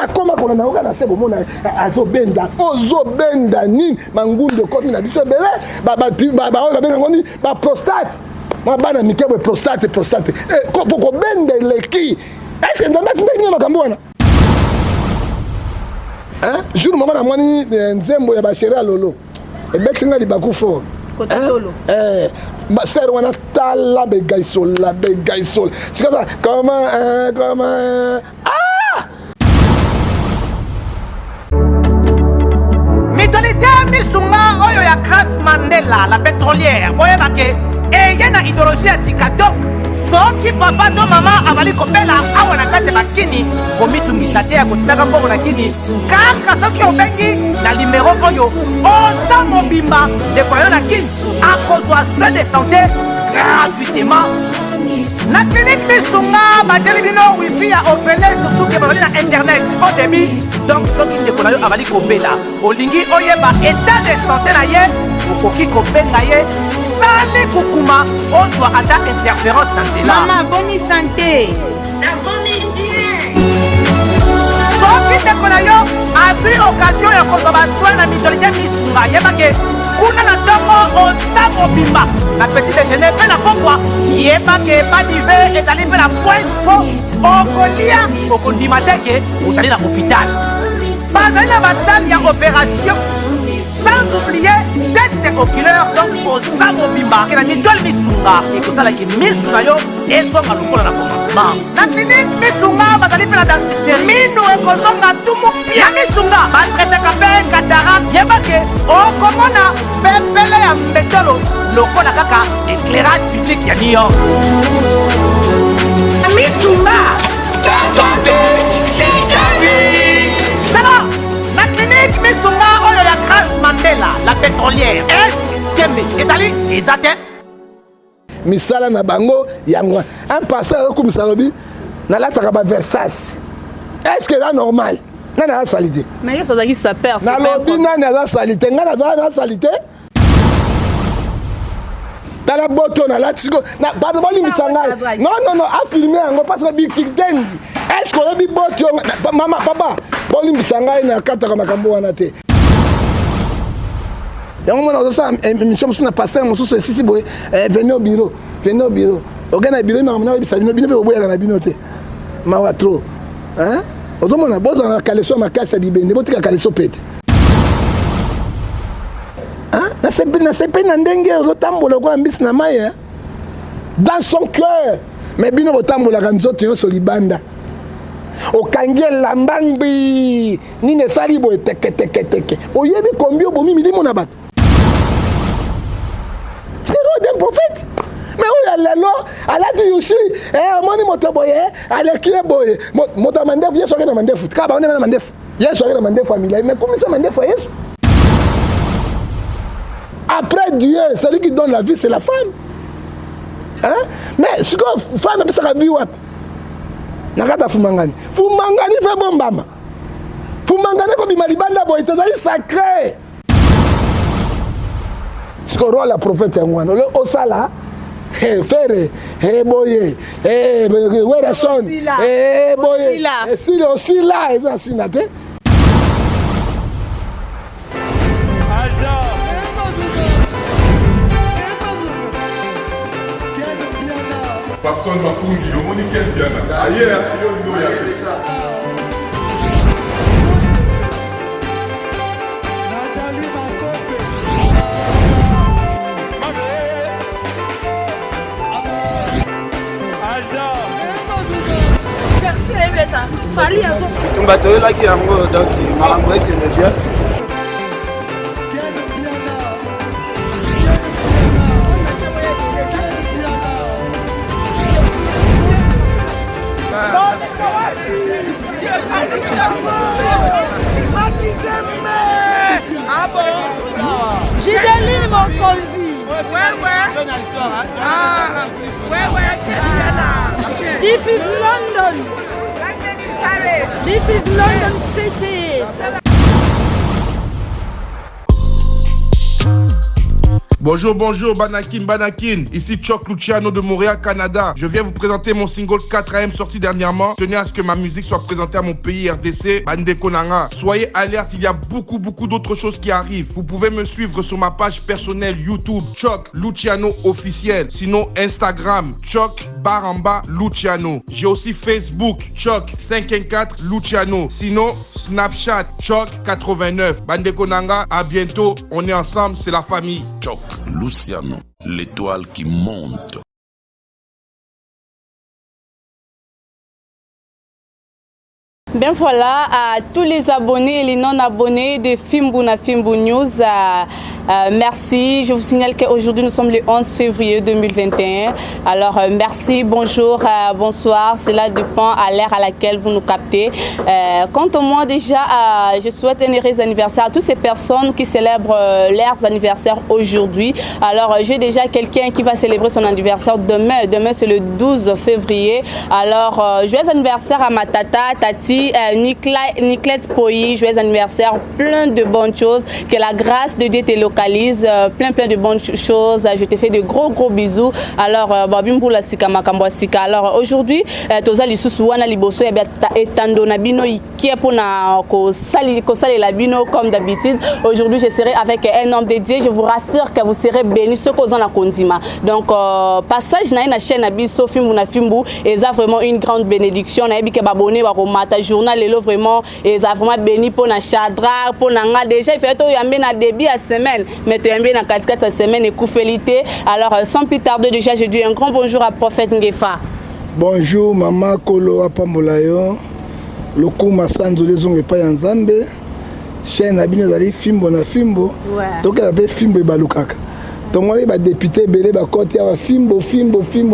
bakoma kona na oka na se bomona azobenda ozobenda nini mangundo koti na biso bele ba benga ngoni ba prostate moi bana mikebo prostate ko benda leki est-ce que ndamba tindaki makambo wana hein jour mama na mwani nzembo ya bashera lolo ebetinga libaku fo Kotatolo. Ser wana tala begaisol c'est comme ça comment Mitolite misunga oyo ya Grace Mandela la pétrolière boyeba ke eye na idéologie ya sika donc soki papa to mama avali kopela awa na kati bakini komitungisa te ya kotinaka mbongo na kini kaka soki obengi na limero oyo oza mobimba ndeko yo na kini akozwa soin de santé gratuitement na clinique misunga batieli bino wifi ya opele surtout ke bazali na internet au début donc soki ndeko na yo avali kopela olingi oyeba état de santé na ye okoki kobenga ye sali kukuma ozwa ata interférence na nzela Maman, bonne santé. soki ndeko na yo azwi occasion ya kozwa baswin na mitolite misunga yebake kuna na ntongo oza mobimba na petit déjeuner mpe na pokwa yebake badive ezali mpe na pointe po okolia okondima teke ozali na hôpital bazali na basali ya opération sans oublier test oculaire donc oza mobimba ke na mitole misunga ekosalaki misu na yo ezonga lokola na commencement na clinique misunga bazali mpe na dentiste minu ekozonga tumu pia misunga batretaka mpe katarak yebake okomona pepele ya mbetolo lokola kaka éclairage public ya New York misunga santé c'est gagné alors na clinique misunga oyo ya Grace Mandela la pétrolière est kembe ezali ezate misala na bango yango un pasteur comme salobi nalataka ba Versace est-ce que c'est normal nana salité Mais il faudrait qu'il se perd. na lobi nana salité ngana za salité tala boto na latiko na ba boli misanga non a filmer yango parce que bikitendi est-ce que obi boto mama papa boli misanga na kataka makambo wana te yango mona ozosa émission mosusu na pasteur mosusu esisi boye venez au bureau oga na bureau makambo na oyebisa bino mpe oboyaka na bino te mawa trop hein ozomona bozala na kaleso makasi ya bibende botika kaleso pete nasepe na ndenge ozotambola okola mbisi na mai dans son cœur mais bino botambolaka nzoto nyonso libanda okangi elamba ngbi nini esali boye teke oyebi kombi obomi milimo na bato tiro d'un prophète mais oyo lelo alati yushi omoni moto boye aleki ye boye moto ya mandefu yesu ake na mandefu kaka baone na mandefu yesu ake na mandefu amilai mais komisa mandefu ya yesu après Dieu celui qui donne la vie c'est la femme hein mais siko femme apesaka vie wapi nakata fumangani fe bombama fumangani kobima libanda boye tozali sacré siko roi la prophète yango wana ole osala fere boye wera son boye esili osila eza sina te Personne m'a conduit, le monde est bien. Ailleurs, il y a Fali yango. Tumba toyelaki yango donc malambo ete media. Ah bon? J'ai des mon conduit. Ouais. Ah, ouais. This is London. This is London City. Bonjour, bonjour, Banakin. Ici Choc Luciano de Montréal, Canada. Je viens vous présenter mon single 4AM sorti dernièrement. Tenez à ce que ma musique soit présentée à mon pays RDC, Bande Konanga. Soyez alerte, il y a beaucoup d'autres choses qui arrivent. Vous pouvez me suivre sur ma page personnelle YouTube, Choc Luciano officiel. Sinon, Instagram, Choc Baramba Luciano. J'ai aussi Facebook, Choc 514 Luciano. Sinon, Snapchat, Choc 89. Bande Konanga, à bientôt. On est ensemble, c'est la famille. Choc Luciano, l'étoile qui monte. Bien voilà, à tous les abonnés et les non-abonnés de Fimbu News, merci. Je vous signale qu'aujourd'hui nous sommes le 11 février 2021. Alors merci, bonjour, bonsoir. Cela dépend à l'heure à laquelle vous nous captez. Quant à moi déjà, je souhaite un heureux anniversaire à toutes ces personnes qui célèbrent leurs anniversaires aujourd'hui. Alors j'ai déjà quelqu'un qui va célébrer son anniversaire demain. Demain c'est le 12 février. Alors joyeux anniversaire à ma tati. Niclette Poyi, joyeux anniversaire, plein de bonnes choses, que la grâce de Dieu te localise, plein de bonnes choses, je te fais de gros bisous. Alors alors aujourd'hui toza lisusu wana liboso ya etando na bino ikie pona ko sali la bino comme d'habitude. Aujourd'hui je serai avec un homme de Dieu, je vous rassure que vous serez bénis ceux qu'on a kondima. Donc passage na chaîne na biso Fimbu na Fimbu et ça vraiment une grande bénédiction na ebike babone ba ko mata journal lelo vraiment et ça vraiment béni pour na chadra pour na nga déjà il fait to yambe na début à semaine mais to yambe na 4 semaine et koufelité. Alors sans plus tarder déjà je dis un grand bonjour à prophète Ngefa. Bonjour maman Kolo Apambolayo Lokuma Sanzo lezonge pa ya Nzambe chaîne na bino zali Fimbu na Fimbu toka ba Fimbu balukaka tongoli ba député belé ba côté ya Fimbu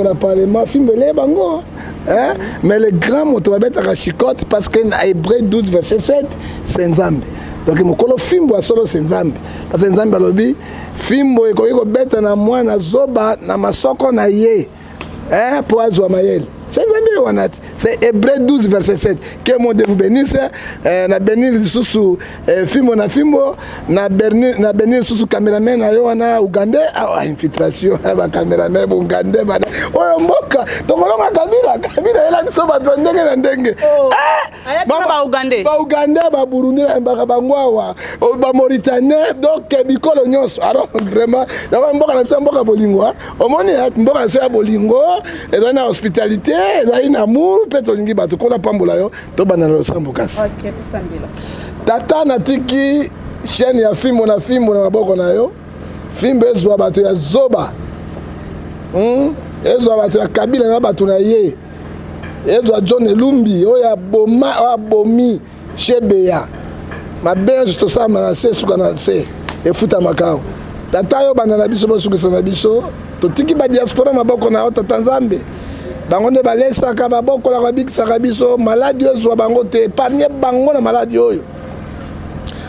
na parlement Fimbu le bango. Hein? Mais le grand mot va mettre à chicote parce que dans Hébreu 12 verset 7 c'est Nzambe. Donc mokolo Fimbu solo c'est Nzambe. Parce que Nzambe alobi Fimbu eko beta na mwana zoba na masoko na ye. Hein pour azwa mayel. C'est Nzambe wanati. C'est Hébreu 12 verset 7. Que mon Dieu vous bénisse. Na bénir sous Fimbu na bénir sous caméraman na yo wana Uganda infiltration ba caméraman Uganda bana. Oyo mboka tongolonga kabila ela biso bato ndenge na ndenge. Ba Uganda ba Burundi ba Bangwawa ba Mauritanie donc bikolo nyonso. Alors vraiment ya mboka na biso mboka bolingo. Omoni mboka na so ya bolingo ezana hospitalité ezali na amour pe tolingi bato kola pambola yo to bana lo sambokasi. OK, tout sambila. Tata natiki chaîne ya Fimbu na maboko na yo. Fimbu ezwa bato ya zoba. Ezwa bato ya kabila na bato na ye. Ezwa John Elumbi oya bomi shebeya. Mabe juste ça manase suka na se efuta makao. Tata yo bana na biso bosukisa na biso. Totiki ba diaspora maboko na yo tata Nzambe. Bango ne balesaka baboko la babikisaka biso maladi ezwa bango te épargner bango na maladi oyo.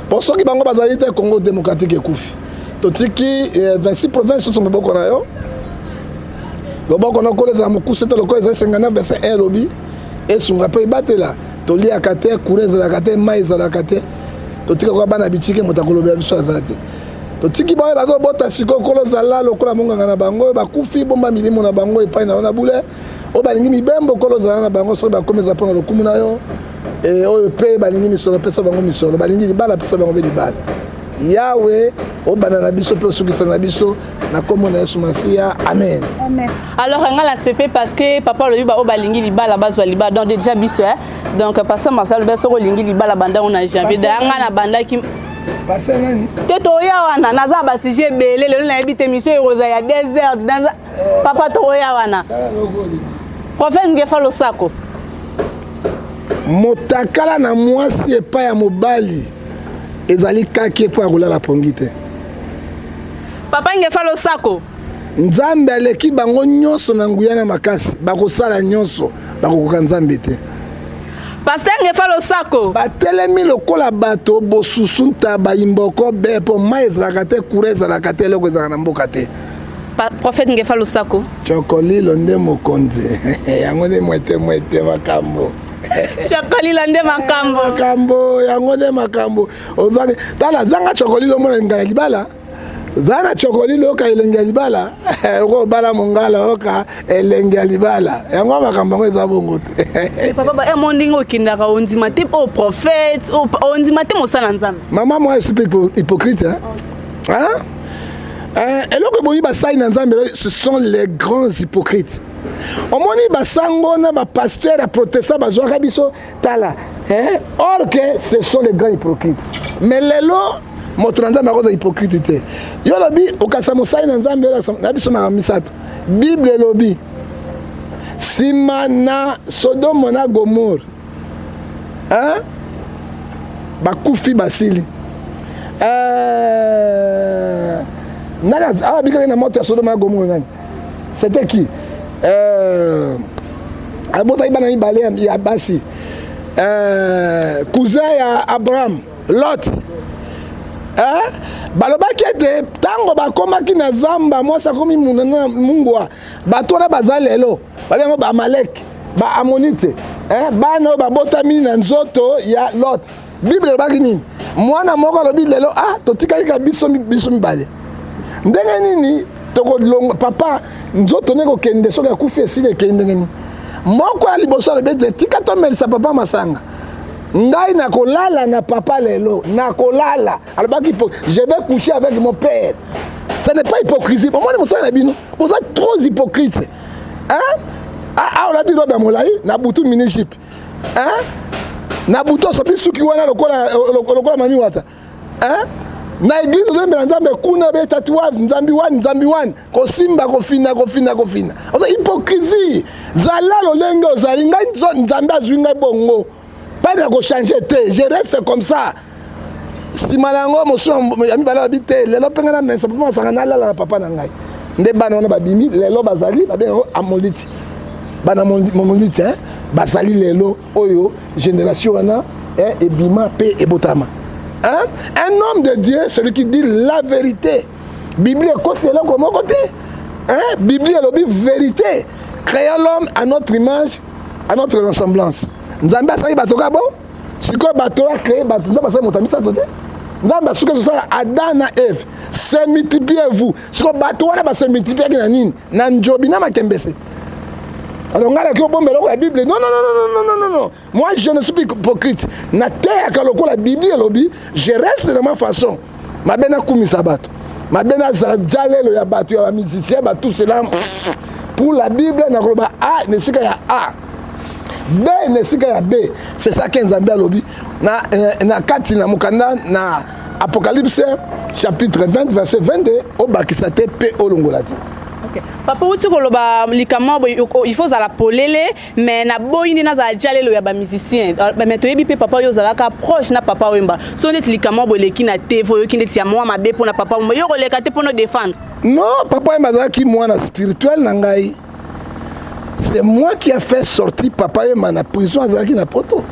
Pour ceux qui bango bazali te Congo démocratique ekufi. Totiki 26 provinces sont maboko na yo. Loboko na koleza mokuse te lokoza 59 verset 1 lobi esunga pe batela toli akate kureza la kate maiza la kate totika kwa bana bitike motakolobe biso azate. Totiki ba bazo bota siko koloza la lokola monganga na bango bakufi bomba milimo na bango epai na bule o balingi mibembo koloza na bango so ba komeza pona lokumu na yo e o pe balingi misolo pesa bango misolo balingi libala pesa bango be libala Yahweh o banana biso pe sukisa na biso na kombo na Yesu Masia amen. Amen. Alors on a la CP parce que papa le ba o balingi libala bazwa libala donc déjà biso donc pasteur Marcel be so ko lingi libala banda on a janvier danga na banda ki Parcelle nani? Teto ya wana naza ba sujet belé le na ebite mission eroza ya 2 heures dans papa to ya wana. Prophète Ngefa Losako. Motakala na mwasi epa ya mobali ezali kaki po akola la pongite. Papa Ngefa Losako. Nzambe aleki bango nyonso na nguyana makasi bakosala nyonso bakokoka Nzambe te. Pasteur Ngefa Losako. Batelemi lokola bato bosusunta bayimboko be po mais la kate kureza la kate loko za na mboka te. Prophète Ngefa Losako. Chokoli londe mokonzi. Yango ne mwete makambo. Chokoli londe makambo. Makambo yango ne makambo. Ozange tala zanga chokoli lo mona ngala libala. Zana chokoli loka elenge libala. Oko bala mongala oka elenge libala. Yango makambo eza bongo te. Papa mon ndingo kindaka ondima te au prophète, ondima te mosala nzambe. Maman moi je suis hypocrite hein. Hein? Et là que boyi ba sai na nzambe ce sont les grands hypocrites. Omoni ba sango na ba pasteur a protestant ba zoaka biso tala. Hein? Or que ce sont les grands hypocrites. Mais lelo motranda ma cause hypocrite. Yo lobi okasa mosai na nzambe na biso na misato. Bible lobi. Simana Sodome na Gomorrhe. Hein? Bakufi basili. C'était qui? Cousin à Abraham, Lot. Balobaki ete tango bakomaki na zamba mwasa komi mungwa batona bazalelo babengo ba Amalek ba Amonite bana babotami na nzoto ya Lot. Bible elobaki nini? Mwana moko alobi lelo totikaki ka biso mibale ndenge nini tokolonga papa nzoto neko kende soki akufi esili ekende ngeni moko ya liboso alobi tika tomelisa papa masanga ngai nakolala na papa lelo nakolala alobaki je vais coucher avec mon père. Ce n'est pas hypocrisie. Au moins mosala bino vous êtes trop hypocrite on a dit roba molai na butu miniship na buto sopi suki wana lokola mami wata na église de nzambe kuna be tatouage nzambi wan kosimba kofina oza hypocrisie zala lolenge ozali ngai nzambe azwinga bongo pas de ko changer te je reste comme ça si malango mosu ami bala habité lelo pengana mais ça peut sanga na papa na ngai nde bana wana babimi lelo bazali babengo amoliti bana momoliti basali lelo oyo génération wana et bima pe et botama un homme de Dieu celui qui dit la vérité Bible est comme côté Bible est la vérité créer l'homme à notre image à notre ressemblance nzambe asali bato ka bo siko bato a créé bato nzambe asali motamisa tote nzambe asuka tosala Adam na Eve se multipliez-vous siko bato wana ba se multiplier na nini na njobi na makembese. Alors, on a la Bible. Non. Moi, je ne suis pas hypocrite. Na terre, quand la Bible est lobby, je reste de ma façon. Ma bena koumi sabato. Ma bena zalelo ya batu ya mizitiya tout cela. Pour la Bible, na roba A, ne sika ya A. B, ne sika ya B. C'est ça qu'un Zambia lobby. Na kati na mukanda na Apocalypse chapitre 20 verset 22 au bakisate pe olongolati. Okay. Papa uti koloba likama il faut za la polele mais na boyindi na za jalelo ya ba musicien mais to yebi pe papa yo za ka proche na papa wemba so net likama boleki na tevo yo kinde ti ya moi mabe pona papa mo yo koleka te pono défendre. Non, papa wemba za ki moi na spirituel na ngai. C'est moi qui a fait sortir papa wemba na prison za ki na poto.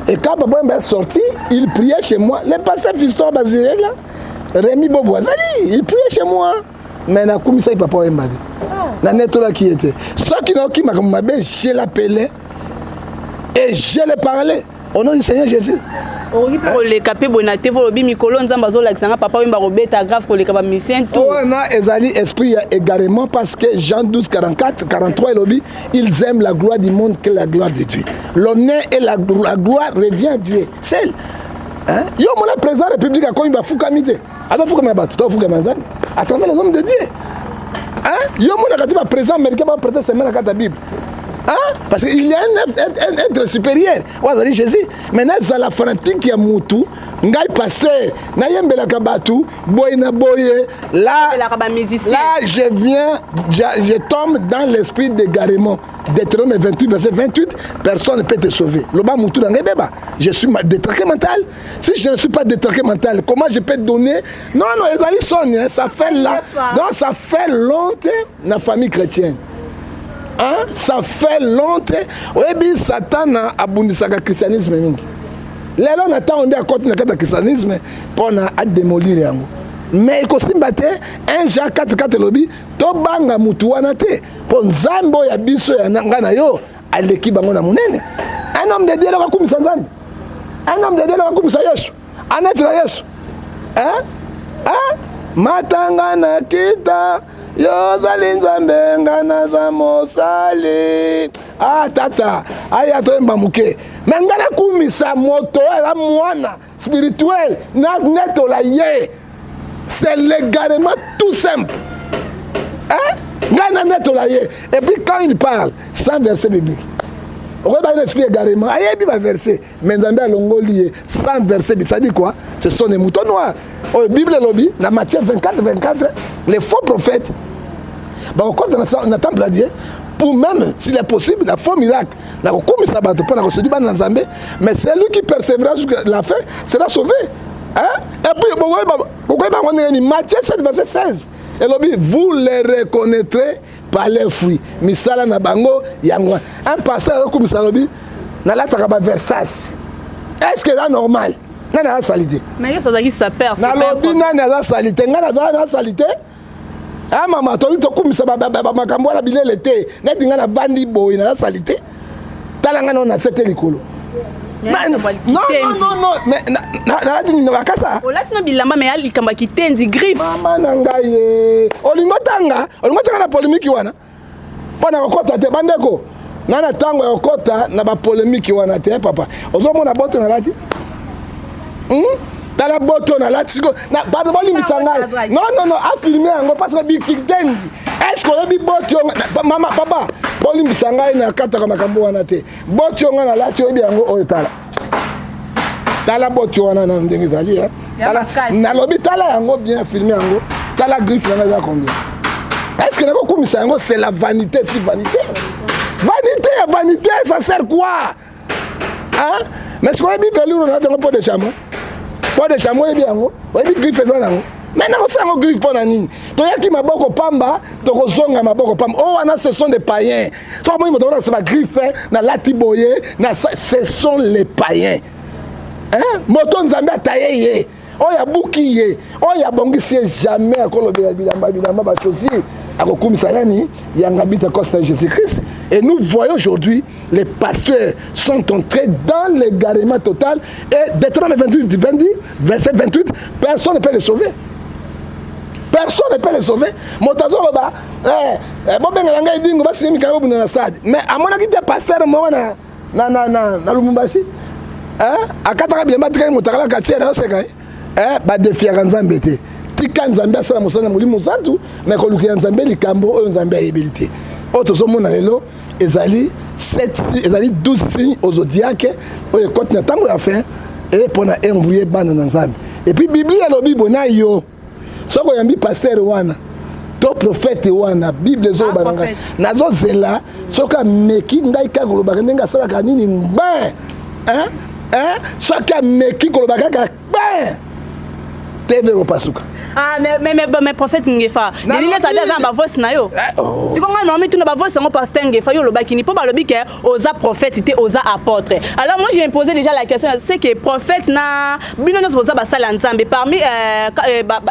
Et quand papa wemba est sorti, il priait chez moi. Le pasteur Fiston Bazirel là, Rémi Bobo Azali, il priait chez moi. Mais na kumisa papa wemba na netola qui était ceux qui n'ont qui m'a je l'appelais et je l'ai parlé au nom du Seigneur Jésus. Oui, pour les capés bonate pour le mikolo nzamba zo la papa wemba robeta grave pour les capes misien tout. Oh na ezali esprit également parce que Jean 12 44 43 lobby ils aiment la gloire du monde que la gloire de Dieu. L'honneur et la gloire revient à Dieu seul. Yo mon président de la République a connu ba fukamite. Attends fukama ba tout fukama à travers les hommes de Dieu. Yo mon a dit ba président américain va prêter semaine à la Bible. Parce qu'il y a un être supérieur. Wazali Jésus. Maintenant ça la fanatique qui a mutu ngai pasteur na yembela kabatu boy na boye là je tombe dans l'esprit d'égarement. Deutéronome 28 verset 28 personne ne peut te sauver. Loba mutu na ngai beba. Je suis détraqué mental. Si je ne suis pas détraqué mental, comment je peux donner? Non ezali sonne ça fait là. Donc ça fait longtemps la famille chrétienne. Ça fait longtemps. Oui, Satan a abondissé le christianisme. Lelo on attend à côté de christianisme pour démolir. Mais il faut se battre. 1 Jean 4 lobby. Tobanga mutuana te. Pour Zambo ya biso ya ngana yo. Aleki bango na munene. Un homme de Dieu là comme ça Zambo. Un homme de Dieu là comme ça Yesu. Un être Yesu. matanga na kita yozali nzambe nga naza mosali. Ah tata aya toyemba moke me nga nakumisa moto eza mwana spirituel na netola ye. C'est légalement tout simple. Hein? Nga netola ye. Et puis quand il parle sans verset biblique, on va expliquer également. Il va verser, mais Nzambe a longoli sans verset. Ça dit quoi? Ce sont des moutons noirs. Au Bible lobby, la Matthieu 24, les faux prophètes. Bah on compte dans le temple à Dieu. Pour même, s'il est possible, la faux miracle. Mais c'est lui qui persévérera jusqu'à la fin sera sauvé. Hein? Et puis, Matthieu 7, verset 16. Et lobby, vous les reconnaîtrez par les fruits. Misala na bango yangwa. Un pasteur comme ça lobby, na la takaba versas. Est-ce que c'est normal? Na na salité. Mais il faut que ça perd. Na lobby na na salité. Na na salité. Ah maman, toi tu comme ça makambo la bilele te. Na dinga na bandi boy na salité. Talanga na sete likolo. Non, mais na dit na kasa. Ola tina bilamba mais ali kamba kitendi griffe. Mama nangaye. Olingo tanga na polémique wana. Pona kokota te bandeko. Nana tango ya kokota na ba polémique wana te papa. Ozomona boto na lati. Tala boto na lati na ba boli misanga. Non, a filmer yango parce que bikitendi. Est-ce qu'on a bi boto mama papa boli misanga na kata ka makambo wana te. Boto nga na lati obi yango oyo tala. Tala boto wana na ndenge zali hein. Tala na lobi tala yango bien filmer yango. Tala griffe na za combien. Est-ce que c'est la vanité, si vanité? Vanité, ça sert quoi? Hein? Mais ce qu'on a dit, on a un pot de chameau. Pot de chameau, il y a un griffe. Maintenant, on a un griffe pour la ligne. Tu as qui m'a beaucoup pamba, tu as zonga m'a beaucoup pamba. Oh, ce sont des païens. Soit moi, je me dis, griffe, na latiboye, ce sont les païens. Hein? Moton Zambia taillé. Oh, il y a bouquillé. Oh, il y a bongi, c'est jamais à Colombie, bilamba, bachosi. À Kokumisayani, il y a un habit à cause de Jésus-Christ. Et nous voyons aujourd'hui, les pasteurs sont entrés dans l'égarement total. Et Deutéronome 28, verset 28, personne ne peut les sauver. Personne ne peut les sauver. Montazo là-bas, mais à mon avis, des pasteurs, moi, na Lumumbashi, à Katarabi, Motakala Katiera, ba défier Nzambe te. Tika Nzambe asala mosana molimo santu, mais ko lukia Nzambe likambo oyo Nzambe ayebelite. Oto somona lelo ezali 12 signes aux zodiaques oyo kote na tango ya fin et pona embrouiller bana na Nzambe. Et puis Bible alobi bona yo. Soko yambi pasteur wana. To prophète wana Bible zo bananga. Nazo zela soka meki ngai ka koloba ndenga sala kanini mba. Hein? Soka meki koloba ka ba. TV au pasuka. Ah mais prophète Ngefa. Delile ça déjà ba voice na yo. Si ko nga nomi tuna ba voice ngo pasteur Ngefa yo loba kini po ba lobi ke oza prophète te oza apôtre. Alors moi j'ai posé déjà la question c'est que prophète na bino no oza ba sala Nzambe parmi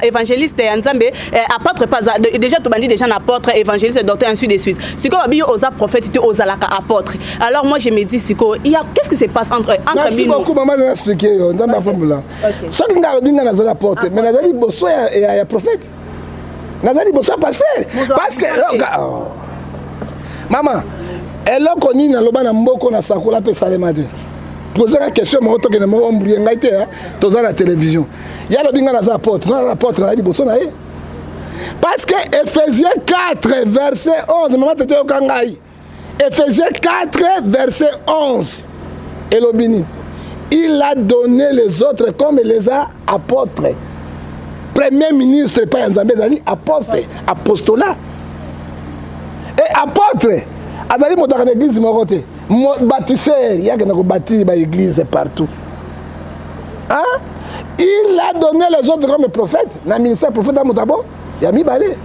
évangéliste Nzambe apôtre pas déjà to bandi déjà apôtre évangéliste docteur ainsi de suite. Si ko ba oza prophète te oza la apôtre. Alors moi je me dis siko il y a qu'est-ce qui se passe entre merci beaucoup maman de expliquer yo Nzambe apombola. So ki ngalo dinga na zala apôtre mais na zali boso et il y a prophète. Nazali bossa pasteur parce que maman elle a connu na loba na mboko na sakola pe salemade. Poser la question mo to ke na mo ombrouiller ngai te toza la télévision. Ya lo binga na za apôtre, na apôtre na di bosso na ye. Parce que Ephésiens 4 verset 11 maman tete o kangai. Ephésiens 4 verset 11. Elobini. Il a donné les autres comme il les a apôtres. Premier ministre, pas Nzambe, Zali, apôtre, apostolat. Et apôtre, Azali Motak l'église, Moroté, bâtisseur, il y a qui bâti l'église partout. Hein? Il a donné les autres comme prophètes. Dans le ministère prophète à Moutabo, il y a mis balé.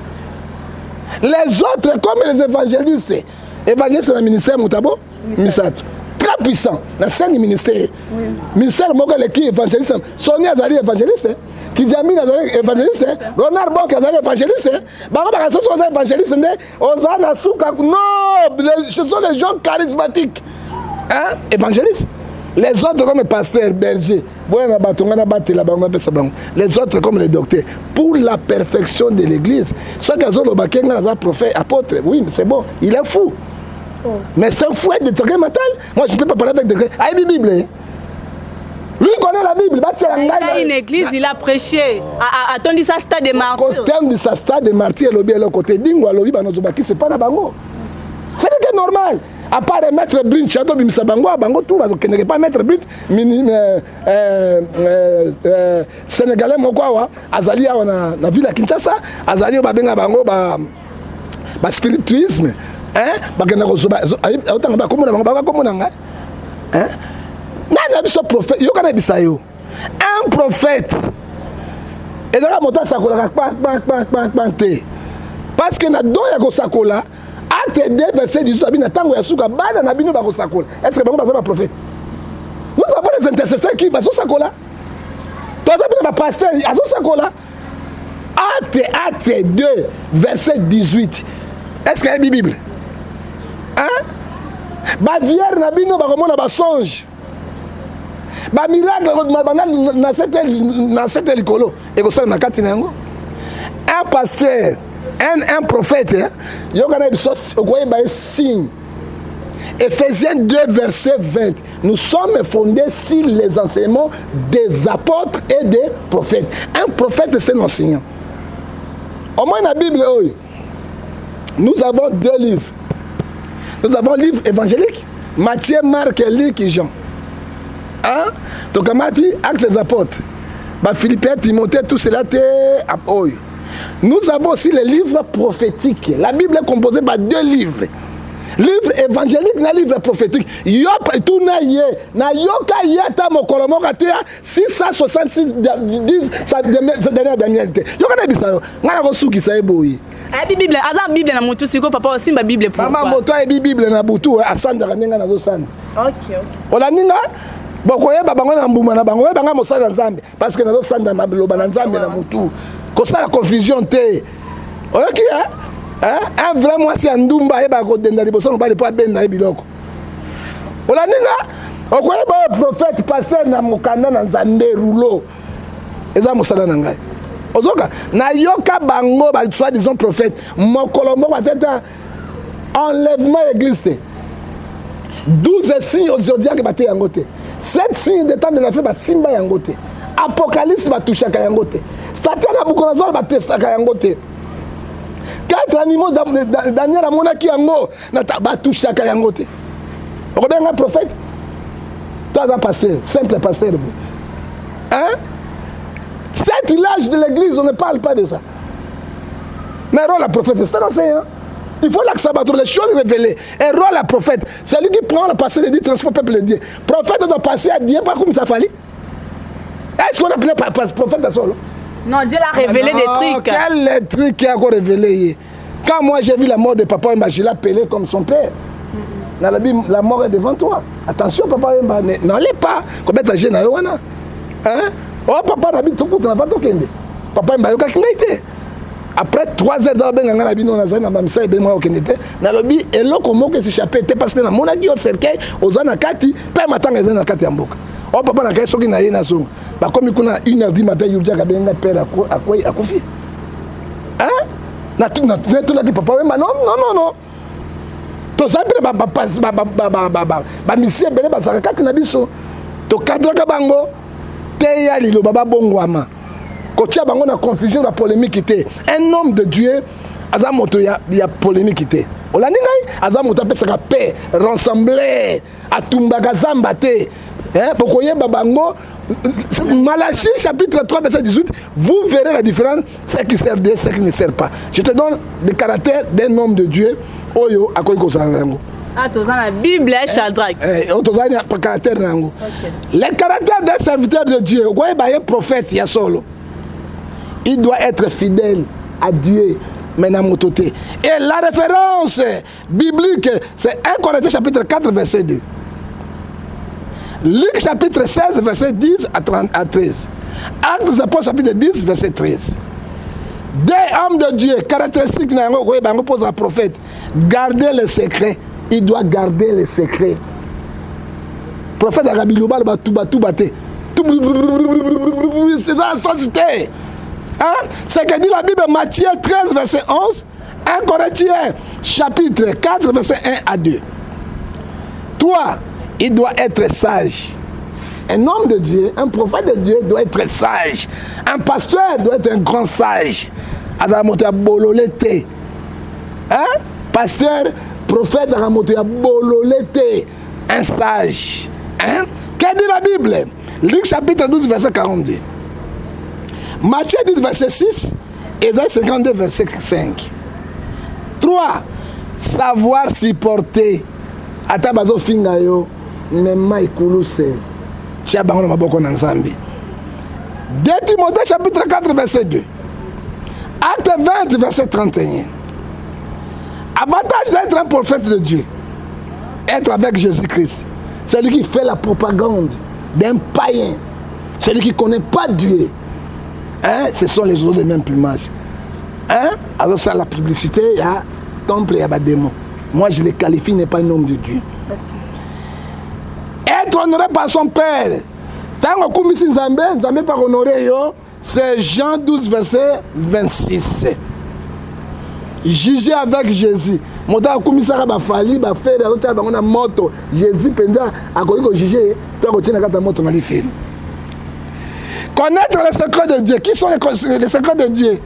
Les autres comme les évangélistes. Évangélistes dans le ministère Moutabo, Misato. Très puissant, dans 5 ministères. Ministère Moka l'équipe évangéliste. Sonia Azali évangéliste. Kijami Azali évangéliste. Ronald Bonk Azali évangéliste. Banga sont évangélistes. Ozana Souka. Non, ce sont les gens charismatiques. Hein? Évangélistes. Les autres comme pasteur, berger, les autres comme les docteurs, pour la perfection de l'église. Ceux qui ont le prophète, apôtre, oui, c'est bon, il est fou. Mais c'est un fouet de trucs mental. Moi, je ne peux pas parler avec des... Ah, il y a Bible. Lui, il connaît la Bible. Il a une église, il a prêché. Attendez, ça stade de martyr. Quand de sa stade de martyr, il y a côté Dingwa, il y a c'est pas la bango. C'est normal. À part les maîtres Brint, Chado Bimsa Bango, Bango tout, qui n'est pas maître Brint, Sénégalais Mokwawa, Azali on a vu la Kinshasa, Azali Babenga Bango, spirituisme, hein, Bagana Rosoba, autant comme on a comme on a, hein, n'a prophète, yo kana bisayo, un prophète, et dans la montagne ça colle, parce que na don ya ko sakola. Acte 2, verset 18, est-ce que vous avez un prophète? Nous avons les intercesseurs qui sont sakola. Nous avons un pasteur qui sont sakola. Acte 2, verset 18. Est-ce qu'il y a une Bible? Hein? Ma vierge n'a pas songe. Ma miracle dans cette école. Et que ça n'a pas un pasteur. Un prophète, il y a un signe. Ephésiens 2, verset 20. Nous sommes fondés sur les enseignements des apôtres et des prophètes. Un prophète, c'est un enseignant. Au moins, dans la Bible, nous avons 2 livres. Nous avons un livre évangélique, Matthieu, Marc, Luc et Jean. Hein? Donc, acte des apôtres. Philippiens, Timothée, tout cela, nous avons aussi les livres prophétiques. La Bible est composée par 2 livres. Livre évangélique et livre prophétique. Yop, tout na ye. Na yoka yeta mokolomo katea 666 10 ça dernière dernière. Yoka na bisayo. Ngana ko suki sa eboyi. Bible, azam Bible na mutu siko papa aussi ma Bible pour. Mama moto e Bible na butu asanda kanenga na zo sanda. OK. Olaninga bokoye babango na mbuma na bango banga mosala nzambe parce que na zo sanda mabloba na nzambe na mutu. Comme ça la confusion t'es ok hein un vrai moi c'est ndumba et ba ko denda liboso no ba pas ben na biloko olaninga okoye ba prophète pasteur na mukanda na nzambe rouleau eza mosala na ngai ozoka na yoka bango ba soit disons prophète mokolombo ba teta enlèvement église 12 signes aujourd'hui que baté yangote 7 signes de temps de la fête ba simba yangote Apocalypse va toucher à Yangote. Satan a beaucoup de va tester à Yangote. 4 animaux Daniel a monaki yango va toucher à Yangote. Vous avez un prophète? Toi, un pasteur, simple pasteur. Hein? Cet village de l'église, on ne parle pas de ça. Mais rôle la prophète, c'est un enseignant. Il faut l'accepter les choses révélées. Et rôle la prophète, c'est lui qui prend le passé et dit transport peuple de Dieu. Prophète doit passer à Dieu, pas comme ça fallait. Est-ce qu'on appelait prophète de solo? Non, Dieu l'a révélé des trucs. Quel truc qui a encore révélé? Quand moi j'ai vu la mort de papa, je l'ai appelé comme son père. Dans la Bible, la mort est devant toi. Attention, papa, n'allez pas. Combien de gens n'ont hein? Oh, papa, n'a pas tout n'a pas tout kende. Papa, n'a pas été. Après 3 heures d'abord, on a vu nos amis, on a mis ben moi au kende. Dans le bi, et là comment que s'échapper? Parce que na mon agi au cercueil, aux anakati, pas matin les anakati en bouc. Oh papa na kai soki na ye na songa ba komi kuna 1h du matin yurja ka benga père akufi hein na tout la papa non non non to sabile ba misie bele ba saka kati na biso to cadre ka bango te ya lilo baba bongwama ko tia bango na confusion na polémique té un homme de Dieu azamoto ya polémique té olaningai azamoto apesaka paix rassembler atumbaka zamba té. Pourquoi Babango, Malachie chapitre 3 verset 18, vous verrez la différence, ce qui sert Dieu, ce qui ne sert pas. Je te donne le caractère d'un homme de Dieu. Oyo akoiko sango. Ah, tu as la Bible, Shadrach. Le caractère nango. Le caractère d'un serviteur de Dieu, quoi un prophète ya solo. Il doit être fidèle à Dieu. Et la référence biblique, c'est 1 Corinthiens chapitre 4 verset 2. Luc chapitre 16 verset 10 à 13. Actes des Apôtres chapitre 10 verset 13. Des hommes de Dieu, caractéristiques pose un prophète, garder le secret. Il doit garder le secret. prophète Arabilouba, tout batté. C'est ça la sensité. Hein? C'est que dit la Bible, Matthieu 13, verset 11, 1 Corinthiens, chapitre 4, verset 1 à 2. Toi, il doit être sage. Un homme de Dieu, un prophète de Dieu doit être sage. Un pasteur doit être un grand sage. Hein? Pasteur, prophète, un sage. Hein? Qu'est-ce que dit la Bible? Luc chapitre 12, verset 42. Matthieu 10, verset 6. Ésaïe 52, verset 5. 3. Savoir supporter. Atabazo fingayo, mema ikuluse. Tia bango na maboko na Nzambe. 2 Timothée chapitre 4, verset 2. Acte 20, verset 31. Avantage d'être un prophète de Dieu. Être avec Jésus-Christ. Celui qui fait la propagande d'un païen. Celui qui ne connaît pas Dieu. Hein? Ce sont les autres de même plumage. Hein? Alors ça, la publicité, il y a temple et il y a démon. Moi, je les qualifie, n'est pas un homme de Dieu. Être honoré par son père. Tant que vous Nzambe par honoré, c'est Jean 12, verset 26. Juger avec Jésus. Monta komisara ba fali ba faire autre ba na moto Jésus penda akoki ko juger toi ko tina kata moto na li fait. Connaître les secrets de Dieu. Qui sont les secrets de Dieu?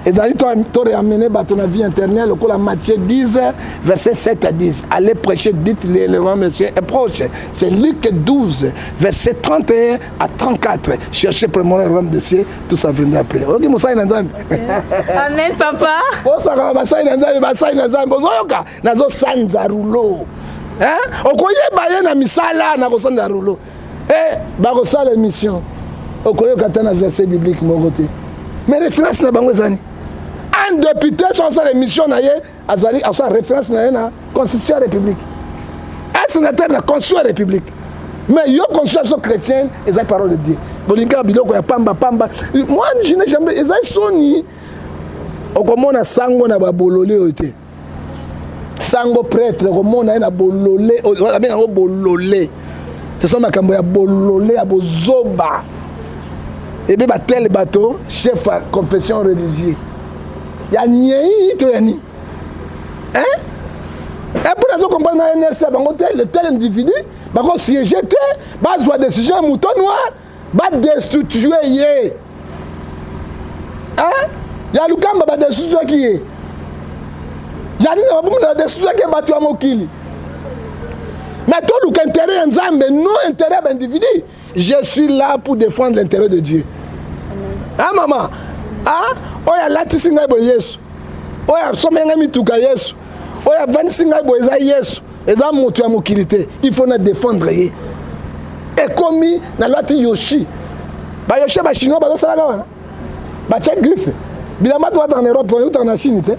Et ça dit toi amené ba ton vie éternelle au la Matthieu 10 verset 7 à 10. Allez prêcher, dites-le, le roi monsieur est proche. C'est Luc 12 verset 31 à 34. Cherchez pour mon royaume de ciel, tout ça viendra après. OK, Moussa Nzambe. Amen papa. Oh ça va Moussa Nzambe, bozoyoka nazo sanza rouleau. Hein? Okoye baye na misala na ko sanza rouleau. Ba ko sala mission. Okoyoka tana verset biblique mon côté. Mais référence na bango zani. Un député sur sa émission a sa référence dans la Constitution de la République. Un sénateur dans la Constitution de la République. Mais il y a une constitution chrétienne et la parole de Dieu. Moi, je n'ai jamais. Ils ont sonné. Comment on a sango na babololé oité. Sango prêtre, comment on a bololé. On a bien bololé. Ce sont ma camboya bololé à bozoba. Et bien, tel bateau, chef à confession religieuse. Il y a ni to yani. Hein? Et pour les comprendre dans NRC, le tel individu, bah quand siéger bah jouer décision mouton noir, bah destituer yé. Hein? Il y a le camp bah destituer qui est. J'ai dit non pour destituer qui battu à mokili. Mais tout l'intérêt Nzambe, non intérêt d'individu. Je suis là pour défendre l'intérêt de Dieu. Hein maman? Ah, oya latisi ngai bo Yesu. Oya somenga mituka Yesu. Oya vanisi ngai bo eza Yesu. Eza moto ya mokilité. Il faut na défendre ye. Et comme na lati Yoshi. Ba Yoshi ba chinois ba sala wana. Ba check griffe. Bilama toi en Europe, ou en Chine te.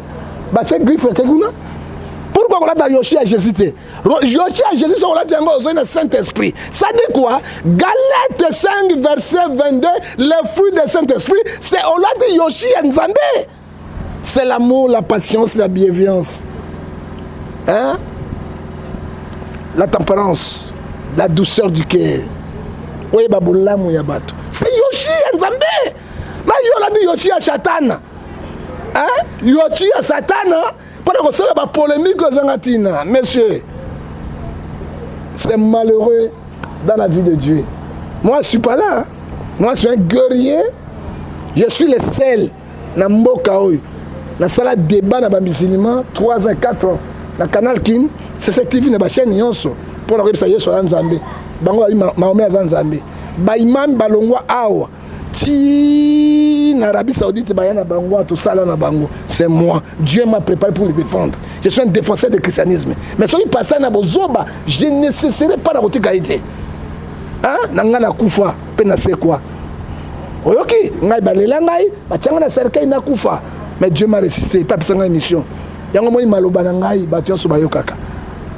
Ba check griffe keguna. Pourquoi on a dans Yoshi à Jésus? Yoshi à Jésus, on a dit le Saint-Esprit. Ça dit quoi? Galates 5, verset 22, le fruit du Saint-Esprit, c'est on a dit Yoshi à Nzambe. C'est l'amour, la patience, la bienveillance. Hein? La tempérance, la douceur du cœur. Oui, c'est Yoshi à Nzambe. Mais on a dit Yoshi à Satan. Hein? Yoshi à Satan. Pour que la polémique aux Angatina, messieurs, c'est malheureux dans la vie de Dieu. Moi, je ne suis pas là. Moi, je suis un guerrier. Je suis le seul dans Mbokaoui. Dans la salle de débat dans le musulman, 3 ans, 4 ans. Dans le canal Kin, c'est cette TV de la chaîne Yonso. Pour que ça y est sur Nzambe. Bango Mahomet à Nzambe. Baïman Balongwa Awa. Si en Arabie Saoudite, tout ça là, c'est moi. Dieu m'a préparé pour le défendre. Je suis un défenseur du christianisme. Mais si je passe à Bozoba, je ne cesserai pas dans votre qualité. Hein? Nangana Koufa, penase quoi? Ok, ngai balela ngai, bachanga na cercueil na Koufa. Mais Dieu m'a résisté, pas besoin de mission. Yango moi maloba na ngai, batio so bayokaka.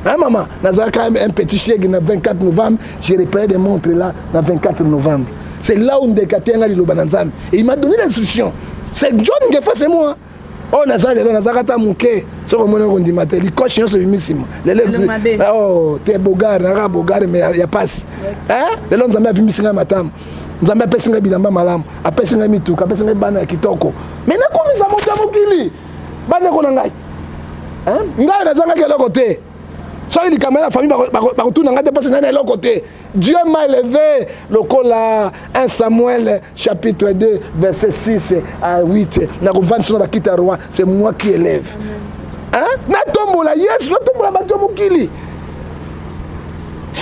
Hein maman, nazaka un petit chèque le 24 novembre, j'ai repéré des montres là le 24 novembre. C'est là où on décatait un lilobananzam. Et il m'a donné l'instruction. C'est John Ngefa, c'est moi. Oh naza lelo nazakata muke soko mona ko ndima te likoche nyonso bimisima lelo oh te bogar na bogar mais ya passe hein lelo nzambe abimisanga matamu nzambe apesinga bilamba malamu apesinga mituka apesinga bana ya kitoko mais na komisa moto mokili bana ko na ngai hein ngai nazanga keloko te soki likambo na famille bakotuna ngai te parce nana eloko te Dieu m'a élevé lokola 1 Samuel chapitre 2 verset 6 à 8 na kovandi sona bakita roi c'est moi qui élève hein na tombola yes na tombola bato mokili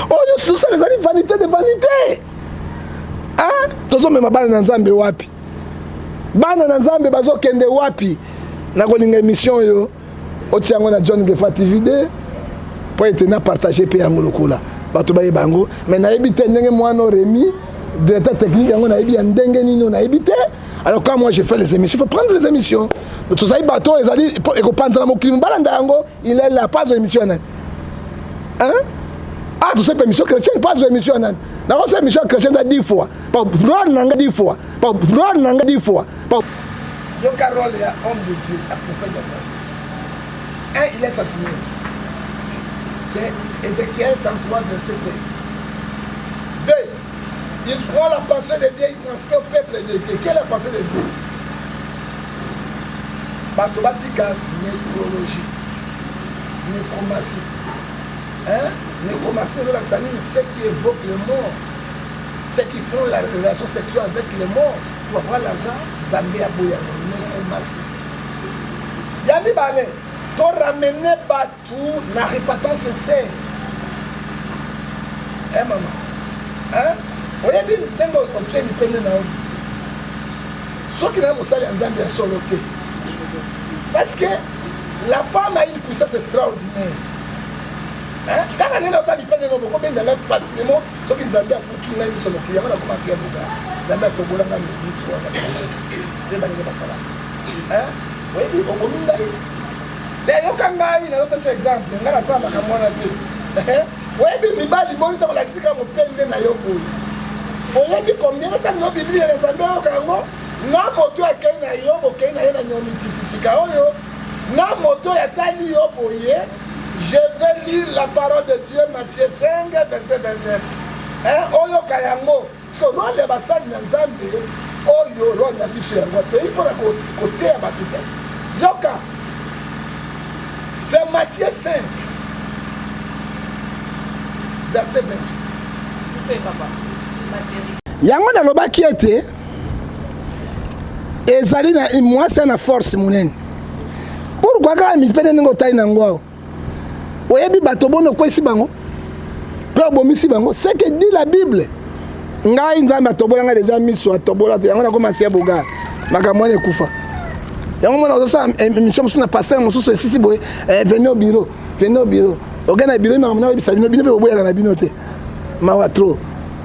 oh yo tout ça les amis vanité de vanité hein tozo mema bana na nzambe wapi bana na nzambe bazo kende wapi na kolinga émission yo otiango na John Gefa TV pour être na partager pe yango lokola bato baye bango mais na ebité ndenge mwana Rémi directeur technique yango na ebi ndenge nino na ebité alors quand moi je fais les émissions il faut prendre les émissions tout ça bato ezali et ko prendre mon crime balanda yango il est là pas d'émission hein ah tout ça émission chrétienne pas d'émission nan na ko c'est émission chrétienne ça 10 fois pas droit nanga 10 fois pas droit nanga 10 fois yo Carole ya homme de Dieu la prophète de Dieu il est sentiment c'est Ézéchiel 33 verset 5. 2. Il prend la pensée de Dieu, il transmet au peuple de Dieu. Quelle est la pensée de Dieu? Batobatika, nécrologie, nécromancie. Hein? Nécromancie, c'est qui évoque le mort. Ceux qui font la relation sexuelle avec les morts pour avoir l'argent, d'amener à Bouyano, nécromancie. Yami Balé. To ramener Batou na repentance sincère. Eh maman. Hein? Oye bi ndengo otche mi pende na obi. Soki na mosali nzambe ya solo te. Parce que la femme a une puissance extraordinaire. Hein? Quand on est dans ta mi pende no boko ben na facilement soki nzambe a pour qui na solo ki yanga na commencer à buka. Nzambe to bola nga mi so na. De ba ni ba sala. Hein? Oye bi okominda yo kangai na autre exemple ngala sala ka mwana te webi mibali bonita la sika mo pende na yo boy oyebi combien de temps no biblia na zambe o kango na moto akei na yo bokei na ye na nyomi titisika oyo na moto ya tali yo boye je vais lire la parole de Dieu Matthieu 5 verset 29 oyo kayango siko role basali na nzambe oyo role na biso yango to ipona kote ya batuta yoka. C'est Matthieu 5, verset 28. Yango na lobaki ete ezali na moi c'est na force munene. Pourquoi ka mi pene ngo tai na ngwa? Oyebi bato bono kwesi bango. Pe bomisi bango, c'est que dit la Bible. Ngai nzamba tobola nga déjà miso tobola yango na commencer à boga. Makamone kufa. Yango mona ozosa émission na pasteur mosusu esisi boye venez au bureau ogana bureau na mona bisa bino pe boya na bino te mawa trop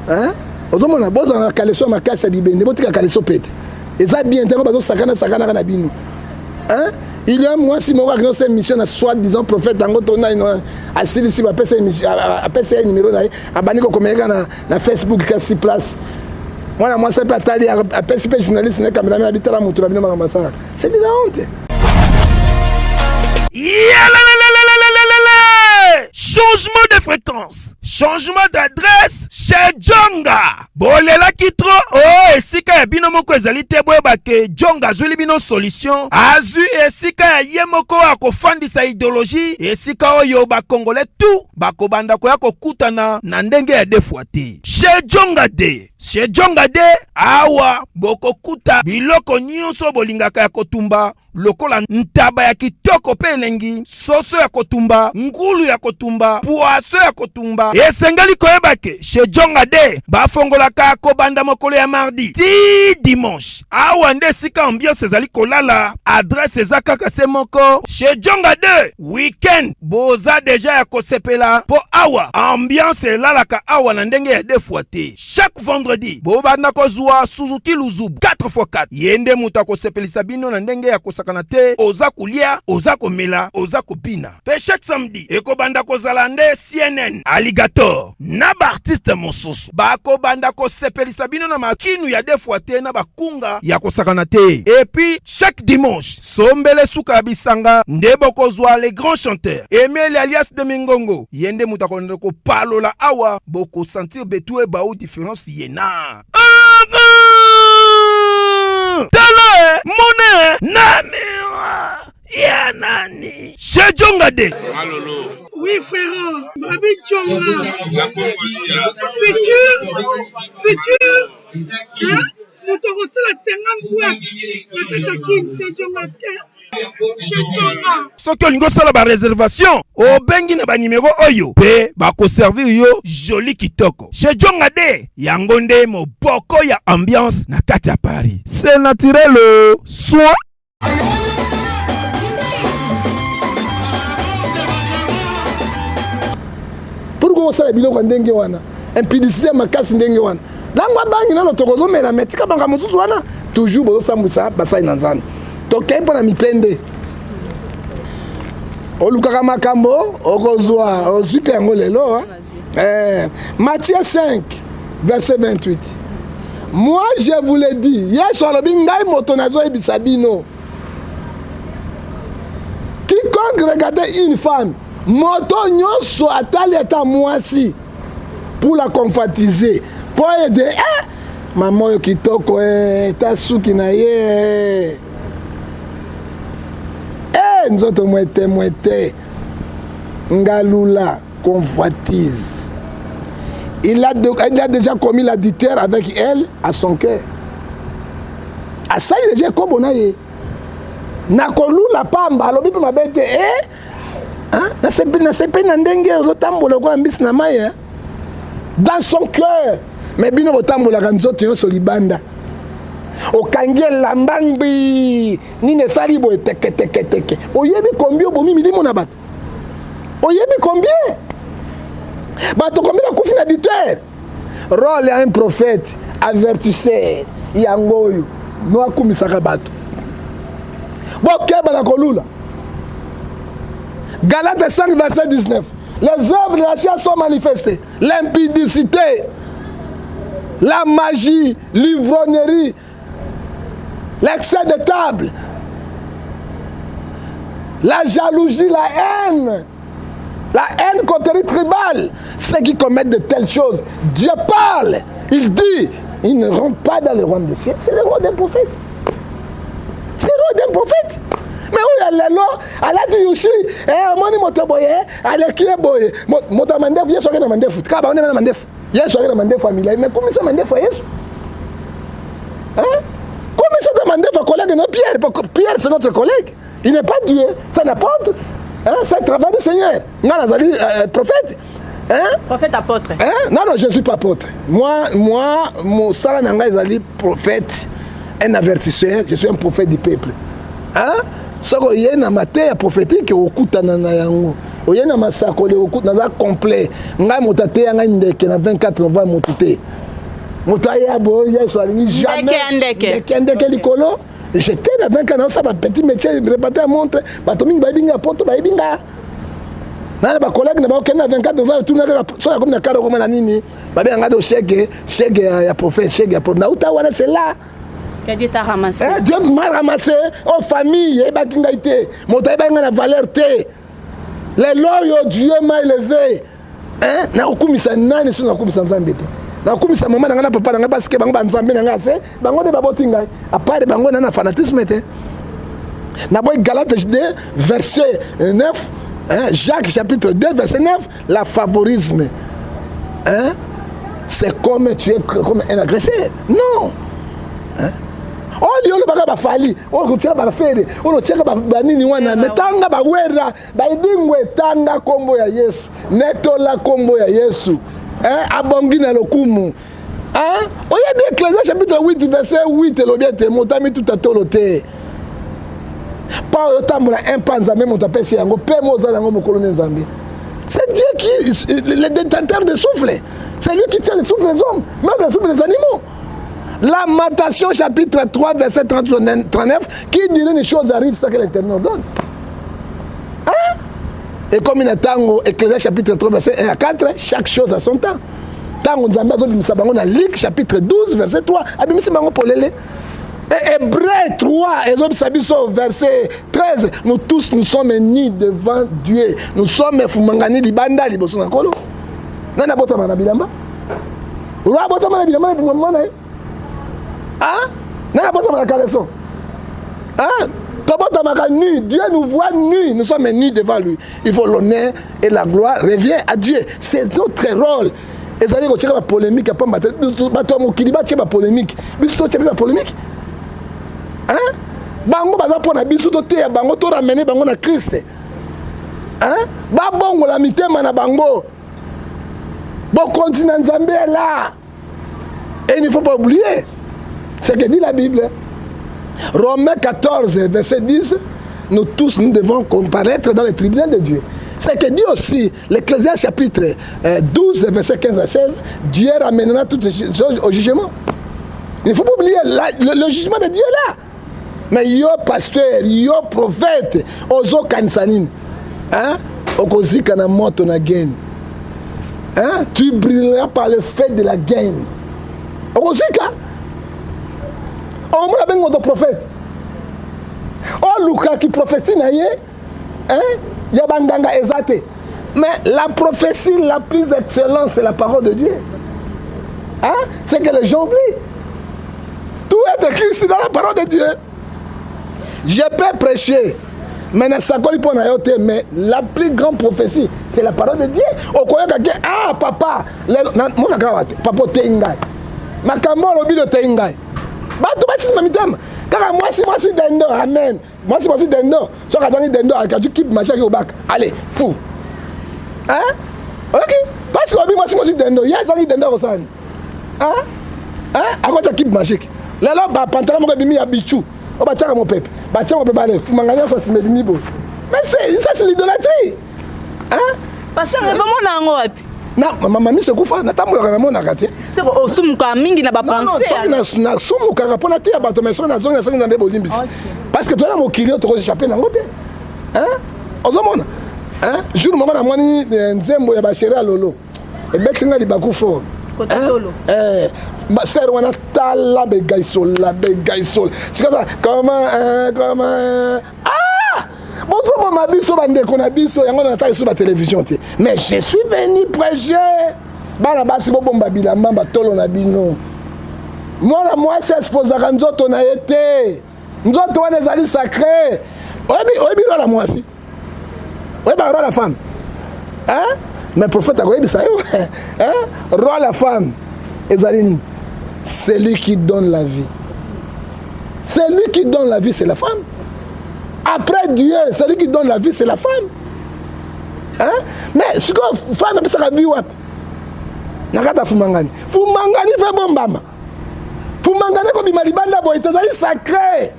hein ozomona boza na kaleso makasi bibende botika kaleso pete eza bien te bazo sakana na bino hein il y a moi si mo ka cette émission na soit disons prophète dango tona ino asili si ba pesa émission apesa numéro na abani ko komeka na Facebook kasi place. Moi c'est pas tali à PCP journaliste na caméraman habiter la moto la bino makamba. C'est de la honte. Changement de fréquence, changement d'adresse chez Djonga. Bolela kitro, oh, esika ya bino moko ezali te boyeba ke Djonga azuli bino solution. Azu esika ya ye moko akofandisa idéologie, esika oyo ba Congolais tout bakobanda koya kokutana na ndenge ya defuate. Chez Djonga de, chez Djonga de awa bokokuta biloko nyonso bolingaka ya kotumba. Lokola ntaba ya kitoko pe elengi, soso ya kotumba, ngulu ya kotumba, poaso ya kotumba. Esengeli koyeba ke chez Djonga de bafongolaka kobanda mokolo ya mardi ti dimanche. Awa nde sika ambiance ezali kolala, adresse ezakaka se moko. Chez Djonga de weekend boza deja ya kosepela po awa ambiance elalaka awa na ndenge ya defuate. Chaque vendredi bobanda kozwa Suzuki Luzubu 4x4 yende muta kosepelisa bino na ndenge ya kosaka sakana te, oza kulia, oza komela, oza kopina. Pe chaque samedi, eko banda ko zalande CNN, Alligator, na ba artiste mosusu. Bako banda ko sepelisa bino na makinu ya defwa te na bakunga ya ko sakana te. Et puis chaque dimanche, sombele suka bisanga ndebo ko zwa les grands chanteurs. Emile alias de Mingongo, yende mutakonde ko palola awa, boko sentir betue ba ou différence yena. Tele, mone, namira, yanani. Chez Djongade. Malolo. Oui, frère, Babi Djonga. Futur. Hein? Nous t'avons reçu la 50 boîtes. La Katakine, c'est Djongaske. Soki olingo sala ba réservation obengi na ba numéro oyo pe ba ko servir yo joli kitoko chez Djongade yango nde moboko ya ambiance na kati ya Paris. C'est naturel soit pourquoi osala biloko ndenge wana impudicité makasi ndenge wana nangwa bangi nano tokozomela metika banga mosusu wana toujours bozosambwisa basali na nzambe tokei mpo na mipende olukaka makambo okozwa ozipe yango lelo. Matthieu 5 verset 28. Moi je vous le dis, yesu alobi ngai moto nazoyebisa bino, quiconque regardait une femme moto nyonso atali ata mwasi pour la convoitiser po ede mama oyo kitoko ta suki na ye nzoto mwete ngalula convoitise. Il a déjà commis l'adultère avec elle à son cœur. À ça il est déjà comme on a ye nakolula pamba alobi pe mabete na sepe na ndenge ozotambola kwa mbisi na mai dans son cœur. Mais bino botambola ka nzoto yo solibanda okangi lambangbi nine sali boye teke oyebi combien bomi milimo na bato oyebi combien bato combien bakufi na diteur rôle ya un prophète avertisseur yango oyo no akumisaka bato bokeba na kolula. Galates 5 verset 19. Les œuvres de la chair sont manifestées, l'impudicité, la magie, l'ivrognerie, l'excès de table, la jalousie, la haine contre les tribales, ceux qui commettent de telles choses. Dieu parle, il dit, ils ne rentrent pas dans le royaume des cieux. C'est le roi d'un prophète. C'est le roi d'un prophète. Mais où il y a lelo, elle a dit Yushi, moni motoboye, elle est qui est boye. Motamandef, il y a soirée de mandef. Kaba, on est dans mandef. Il y a soirée de mandef familial. Mais comment ça mandef à Yesu? Comment ça demande à collègue? Non, Pierre. Pierre, c'est notre collègue. Il n'est pas Dieu, c'est un apôtre. C'est un travail du Seigneur. Non, prophète. Prophète apôtre. Non, je ne suis pas apôtre. Moi, mon salananga est prophète, un avertisseur. Je suis un prophète du peuple. Soko yena mateya prophétique okutana na yango. Oyena masakole okutana za complet. Ngai motate ngai ndeke na 24 novembre motute. Motaya bo yeso alingi jamais. Ndeke likolo. J'étais na 24 ans ça ba petit métier répéter à montre. Bato mingi ba binga poto ba binga. Na ba collègue na ba okena 24 novembre tout na so na comme na karo comme na nini. Ba benga do chèque ya prophète chèque ya prophète. Na uta wana c'est là. Que Dieu t'a ramassé. Dieu m'a ramassé en famille. Et bah, la valeur té. Les lois, Dieu m'a élevé. Na okumisa nani so na okumisa nzambete. Na okumisa maman na papa na parce que bango nzambe na ngase. Bango de babotinga. À part de bango na fanatisme té. Na boy Galates 2 verset 9. Jacques chapitre 2 verset 9. La favorisme. C'est comme tu es comme un agresseur. Non. Oh liyo le baka bafali o kutira ba fere o tsheka ba nini wana metanga ba wera ba idingwe tanga kombo ya Yesu netola kombo ya Yesu abongi na lokumu oyebi Ecclésiaste chapitre 8 verset 8 lobiete motami tout atolote pa otambola un panza même motapesi yango pe mozala yango mokolo nzambe. C'est Dieu qui le détenteur de souffle, c'est lui qui tient le souffle des hommes, même le souffle des animaux. Lamentation chapitre 3 verset 39 qui dirait les choses arrivent ça que l'Éternel donne. Hein? Et comme il attend Ecclésiaste chapitre 3 verset 1 à 4, chaque chose a son temps. Tant on a besoin de Luc chapitre 12 verset 3, et Hébreu 3, verset 13, nous tous nous sommes nus devant Dieu. Nous sommes fumangani libanda liboso na kolo. Nana bota mana bilamba. Roi bota mana bilamba pour moi na. Hein? Nana bota mana caleçon. Hein? Kabota mana nu, Dieu nous voit nus, nous sommes nus devant lui. Il faut l'honneur et la gloire revient à Dieu. C'est notre rôle. Et ça dit que tu as une polémique, tu as une polémique. Tu as une polémique. Hein? Bango baza pona biso to te bango to ramener bango na Christ. Hein? Ba bongo la mitema na bango. Bon continent Nzambe est là. Et il ne faut pas oublier ce que dit la Bible. Romains 14 verset 10, nous tous nous devons comparaître dans le tribunal de Dieu. C'est que dit aussi l'Ecclésiaste chapitre 12 verset 15 à 16, Dieu ramènera toutes les choses au jugement. Il ne faut pas oublier le jugement de Dieu est là. Mais yo pasteur, yo prophète, ozo kansanine. Hein? Okozika na moto na gain. Hein? Tu brilleras par le fait de la gain. Okozika. On m'a bien mon prophète. Oh Luka qui prophétie na yé. Hein? Ya banganga ezate. Mais la prophétie la plus excellente c'est la parole de Dieu. Hein? C'est que les gens oublient. Tout est écrit ici dans la parole de Dieu. Je peux prêcher, mais la plus grande prophétie, c'est la parole de Dieu. Ah, papa, mon papa Tengai. Ma camon lobby de Tengai. Bato basi mamitam. Car moi si dendo, amen. Moi si dendo. So katani dendo, tu keep ma chaki au bac. Allez, fou. Hein? Ok. Parce que moi si dendo, ya tani dendo au san. Hein? Hein? À quoi tu keep ma chaki? Là là, bah pantalon mon bimi ya bichou. Oh bah tiens mon peuple. Bah tiens mon peuple allez. Fumanganya ça c'est bimi bo. Mais ça c'est l'idolâtrie. Hein? Parce que vraiment nango wapi. Na mama se kufa na tambola na mona kati. C'est o sumuka mingi na ba penser. Non, na sumuka ka pona tia bato mais na zonga sangi nzambe bolimbisi. Parce que toi là mon client to ko échapper na ngote. Hein? Ozomona. Hein? Jour mo na mwani nzembo ya ba chéri lolo. E betinga li bakufo. Kotatolo. Sœur wana tala begaisol la begaisol. C'est comme ça. Comment ah! Bonjour ma biso bande ko na biso yango na taille sur la télévision té. Mais je suis venu prêcher. Bana basi bo bomba bilamba ba tolo na bino. Moi c'est exposé à nzoto na été. Nzoto wana ezali sacré. Oyebi la moi si. Oyebi ba la femme. Hein? Mais prophète a dit ça. Hein? Roi la femme. Ezalini. C'est lui qui donne la vie. C'est lui qui donne la vie, c'est la femme. Après Dieu, c'est lui qui donne la vie, c'est la femme. Hein? Mais ce que la femme a sa vie, Nakata Fumangani. Fumangani fait bon bama. Fumangani comme Malibanda boy, ezali sacré.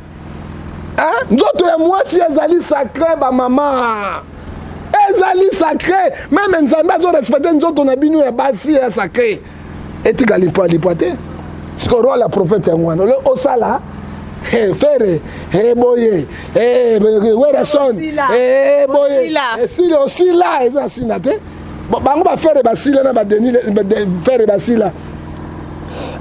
Hein? Nzoto ya moi si ezali sacré ba maman. Ezali sacré. Même Nzambe azo respecter nzoto na binu ya basi ya sacré. Et tu gagnes pas l'hypothèse. Ce que roi la prophète en moi. Le osala. Faire. Boye. Where the son. Boye. Si le aussi là, ils ont signaté. Bon, on va faire basila na badeni faire basila.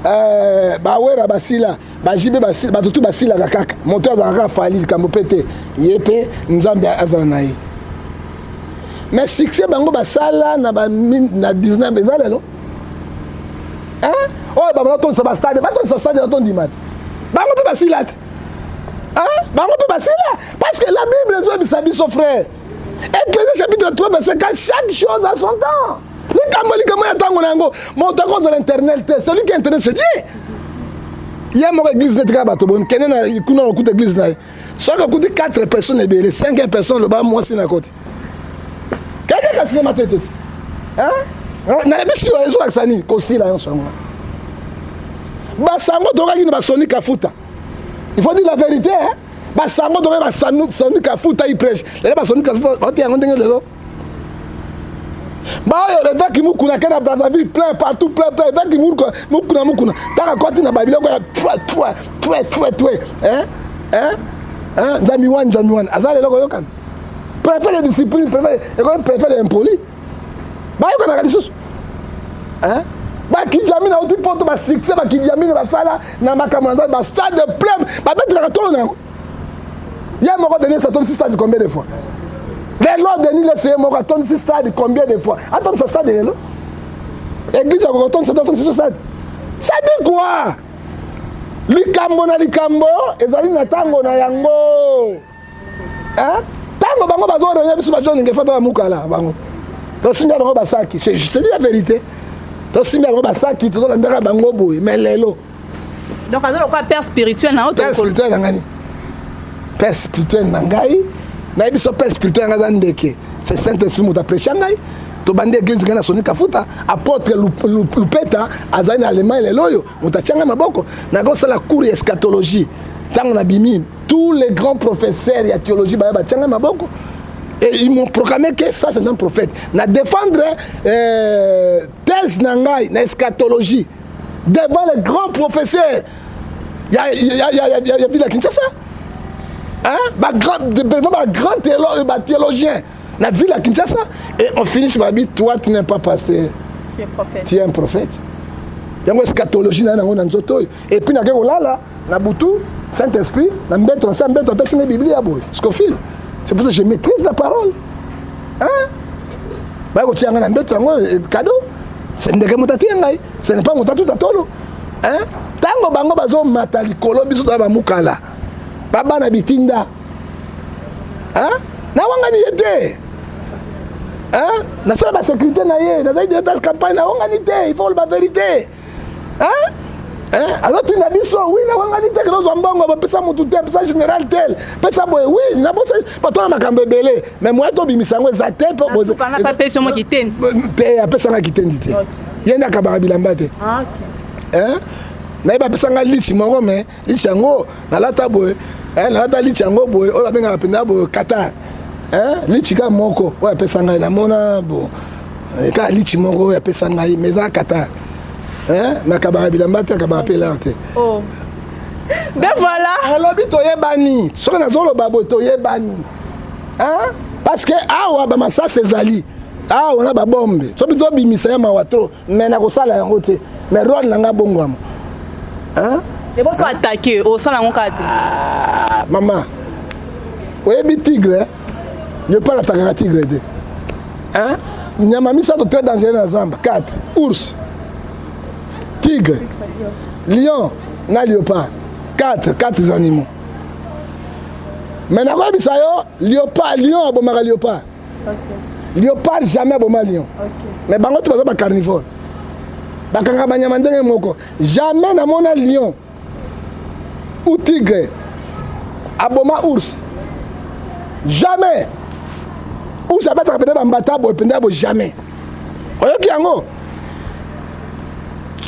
Ba wera basila. Ba jibe basila, ba tutu basila kaka. Moto azaka fali kambo pété. Yepé Nzambe azanayi. Mais succès bango basala na ba na 19 bezala lo. Hein? Oh, bah, on va se stade. On stade dans ton dimanche. Bah, on peut passer là. Hein? Bah, on peut passer là. Parce que la Bible dit, ça dit son frère. Ecclésiaste chapitre 3, verset 4, chaque chose a son temps. Les camons, attendent, mon temps dans l'internet, celui qui est internet se dit. Il y a mon église de Trabatobon, qui est dans le église. Soit qu'on coûte 4 personnes, et les 5 personnes, le bas, moi, c'est la côte. Quelqu'un qui a signé ma tête. Hein? Il faut dire la vérité. Bah, le vin qui moukuna, qui est à Brazzaville, plein partout, plein, le vin qui moukuna. Dans la côte, il y a Babylone, Jamiwan, Azal, le Goyokan. Préfère les disciplines, préfère les impolis. Bah, il y a des choses. Bah, Kidjamine a aussi porté ma succès, bah, Kidjamine va ça là, dans ma camarade, bah, stade plein, bah, mettre la tourne. Il y a un moment donné, ça tourne 6 stades combien de fois? Les lois de Nîmes, c'est un marathon 6 stades combien de fois? Attends, ce stade est là. L'église a retourné, ça tourne 6 stades. Ça dit quoi? Likambo na likambo, ezali na tango na yango. Tango bango bazo renye biso bajo ninge fata mukala bango. To simba bango basaki, c'est juste la vérité. To simba bango basaki, to la ndaka bango boy, mais lelo. Donc azolo quoi père spirituel na autre. Père spirituel na ngani? Père spirituel na ngai. Na biso père spirituel na ndeke. C'est Saint-Esprit muta prêcher ngai. To bande église ngana soni kafuta, apôtre Lupeta azali na Allemagne leloyo, muta changa maboko. Na gosa la cour eschatologie. Tango na bimi, tous les grands professeurs de théologie ba changa maboko. Et ils m'ont proclamé que ça c'est un prophète. Na défendre thèse nangai na eschatologie devant les grands professeurs. Il y a vu la Kinshasa. Grand théologien. La ville à Kinshasa. Et on finit sur ma vie, toi tu n'es pas pasteur. Tu es prophète. Tu es un prophète. Il y a une eschatologie dans le Nzoto. Et puis, il y a la Boutou, Saint-Esprit, la Mbetto, la Bible, c'est pour ça que je maîtrise la parole. Cadeau. Ce n'est pas mon tatou tatolo. Tango bango bazo matali kolo biso ba mukala. Baba na bitinda. Na wangani yete. Na sala ba sécurité na ye, na zaidi de campagne na wangani te, il faut la vérité. Alors tu n'as biso, oui na wangani te que nous ambongo ba pesa mutu te, pesa général tel. Pesa boy, oui, na bossa pas toi na makambe belé, mais moi to bimisango zate po bozo. Pas na papier sur moi qui tente. Te a pesa nga qui tente te. Yenda ka ba bilamba te. OK. Na ba pesa nga lichi mongo mais lichi yango na lata boy. Na lata lichi yango boy, o ba benga penda boy Qatar. Lichika moko oya pesa ngai na mona bo ka lichi moko oya pesa ngai meza kata makaba bilamba te akaba apela te. Oh ben voilà alobi toyebani soki nazoloba boye toyebani parce que awa bamasasi ezali awa na babombe soki tobimisa ya mawa tro mais nakosala yango te mais role nanga bongwama eboso attaqué osala yango kaka te. Mama oyebi tigre je parle à ta tigre. Nyama misa très dangereux dans Zamba. 4. Ours. Tigre. Lion. Na léopard. 4 animaux. Mais na quoi bisayo léopard, lion abomaka léopard. OK. Léopard jamais aboma lion. OK. Mais bango tu baza carnivore. Bakanga banyama ndenge moko. Jamais na mona lion ou tigre aboma ours. Jamais. Ou ça va être rappelé dans Mbata, jamais. Oyoki yango.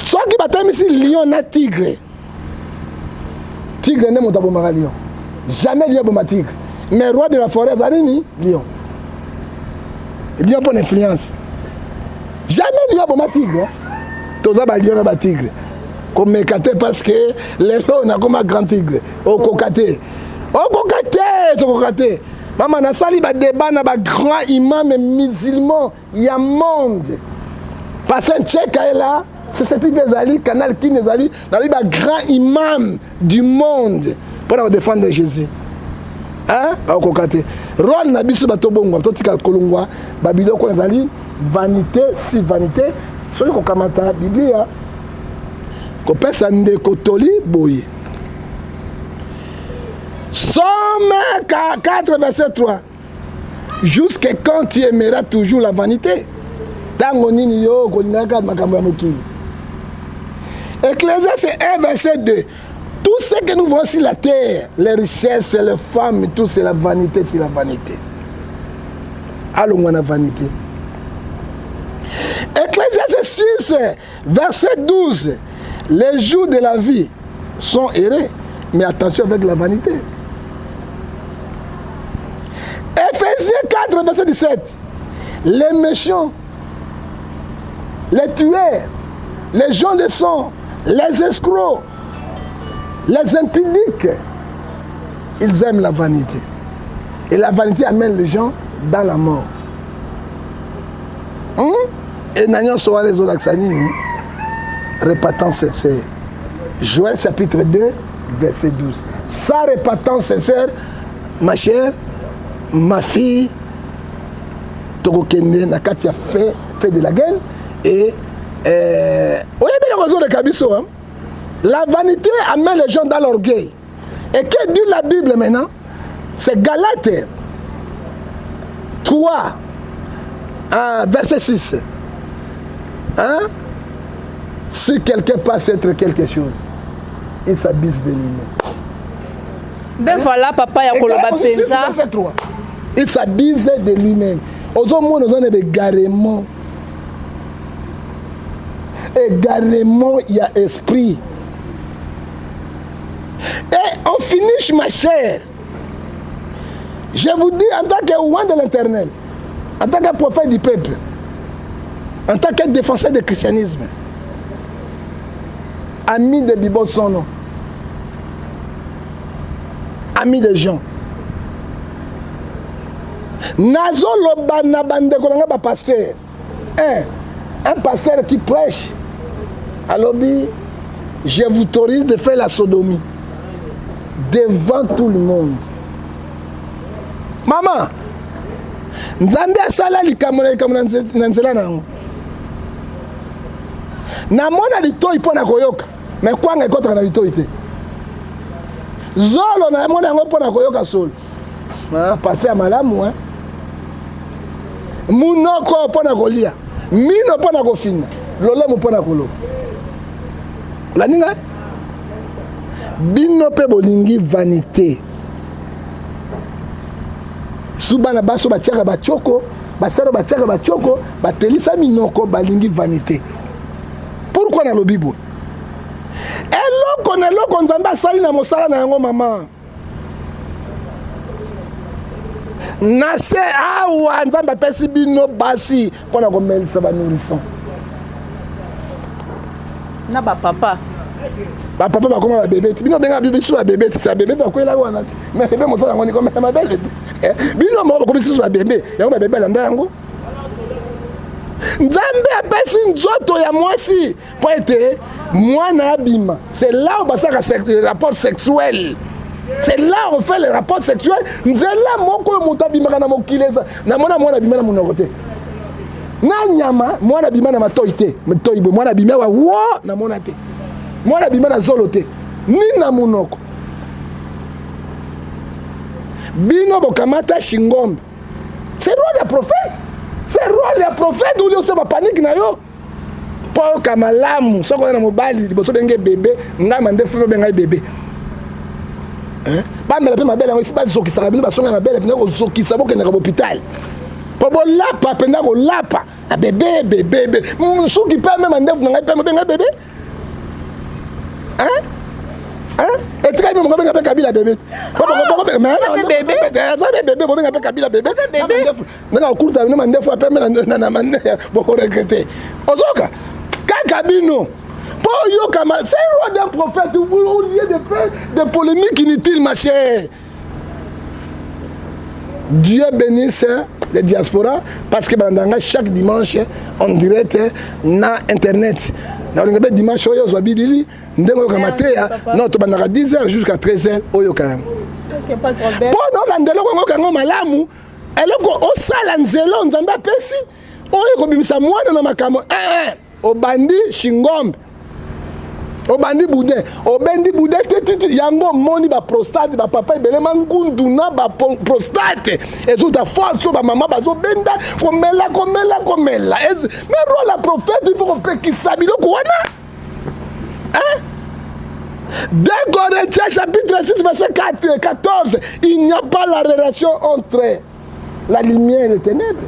Soit qui bataille ici lion na tigre. Tigre n'est mon tabomara lion. Jamais lion bomba tigre. Mais roi de la forêt, Zanini, lion. Lion pour l'influence. Jamais lion bomba tigre. Toza ba lion na tigre. Comme mekate parce que les lions na comme un grand tigre. Au kokate. Au kokate. Maman na sali ba débat na ba grand imam musulman ya monde. Parce que Tchèque est là, c'est ce type ezali canal qui ezali na ba grand imam du monde pour défendre Jésus. Ba kokate. Roi na biso ba tobongo to tika kolongwa ba biloko ezali vanité si vanité. Soki ko kamata Biblia ko pesa ndeko toli boye. Somme 4 verset 3. Jusqu'à quand tu aimeras toujours la vanité. Tango nini yo kolingaka makambo ya mokili. Ecclésiaste 1 verset 2. Tout ce que nous voyons sur la terre, les richesses, les femmes, tout c'est la vanité, c'est la vanité. Allons la vanité. Ecclésiaste 6 verset 12. Les jours de la vie sont errés, mais attention avec la vanité. Ephésiens 4 verset 17. Les méchants les tueurs, les gens de sang, les escrocs, les impudiques, ils aiment la vanité. Et la vanité amène les gens dans la mort. Et Nagnon Soa les Olaxanini, repentant sincère. Joël chapitre 2, verset 12. Sa repentance sincère, ma chère, ma fille, Togokende, Nakatia fait de la gueule. Et la vanité amène les gens dans l'orgueil. Et que dit la Bible maintenant? C'est Galates 3, verset 6. Hein? Si quelqu'un passe être quelque chose, il s'abuse de lui-même. Ben voilà, papa, il y a Koloba Penza. Il s'abuse de lui-même. Aujourd'hui, nous avons des égarements. Égarements, il y a esprit. Et on finit, ma chère. Je vous dis, en tant que roi de l'Éternel, en tant que prophète du peuple, en tant que défenseur du christianisme, ami de Bibo son nom, ami de gens, Nazo loba na bande kolanga ba pasteur. Un pasteur qui prêche à l'objet, je vous autorise de faire la sodomie devant tout le monde. Maman, Nzambe asala likambo na nzela nango. Na mona litoi pona koyoka, mais kwanga ekotaka na litoi te. Zolo na mona yango pona koyoka solo. Parfait malamu, hein. Munoko pona kolia, mino pona kofina, lolemo pona kolo. La ninga bino pe bolingi vanité. Subana baso batiaka bachoko, basaro batiaka bachoko, batelisa minoko balingi vanité. Pourquoi na lobibo? Eloko nzambe asali na mosala na yango mama. Nase awa nzambe apesi bino basi pona komelisa ba nourrisson. Na ba papa. Ba papa ba koma ba bébé. Bino benga bébé sur ba bébé, c'est bébé ba kwela wana. Mais bébé mosala ngoni comme ma belle. Bino mo ko bisi sur ba bébé. Yango ba bébé landa yango. Nzambe apesi nzoto ya mwasi po ete mwana abima. C'est là où basaka rapport sexuel. C'est là où on fait les rapports sexuels. Nzela moko muta bimaka na mokileza. Na mwana bima na munokote. Na nyama mwana bima na matoite. Mtoibo mwana bima wa wo na mona te. Mwana bima na zolote. Ni na munoko. Bino bokamata shingombe. C'est roi de prophète. C'est roi de prophète ou le panique na yo. Po kamalamu soko na mobali liboso benge bébé ngama ndefu benga bébé. Ba mela pe mabele ngo ifa zokisa kabili basonga mabele pena ko zokisa boke na hôpital. Po bo lapa pena ko lapa a bébé. Musuki pe même ndefu na ngai pe benga bébé. Et très bien, on va Kabila bébé. Bébé, on va Kabila bébé. On court à une fois, beaucoup regretter. Ozoka, Kakabino, pour Yokama, c'est le roi d'un prophète, au lieu de faire des polémiques inutiles, ma chère. Dieu bénisse les diasporas parce que chaque dimanche, on direct na internet. Dans le dimanche, on a bidili, non, tu vas 10h jusqu'à 13h. Ok, pas de problème. Bon, non, on a malamu. Elle est au salanzelo, on a pesi. On est comme ça, moi, on a makamo. Au bandi, shingombe. Au bandi boudin. Au bandi boudin, yango moni ba prostate, ba papa, belema ngunduna ba prostate. Et tout à force, ba maman, ba zo benda, komela. Mais rôle la prophète, il faut qu'on peut qu'il s'habille au Kouana. Hein? 2 Corinthiens chapitre 6, verset 14, il n'y a pas la relation entre la lumière et les ténèbres.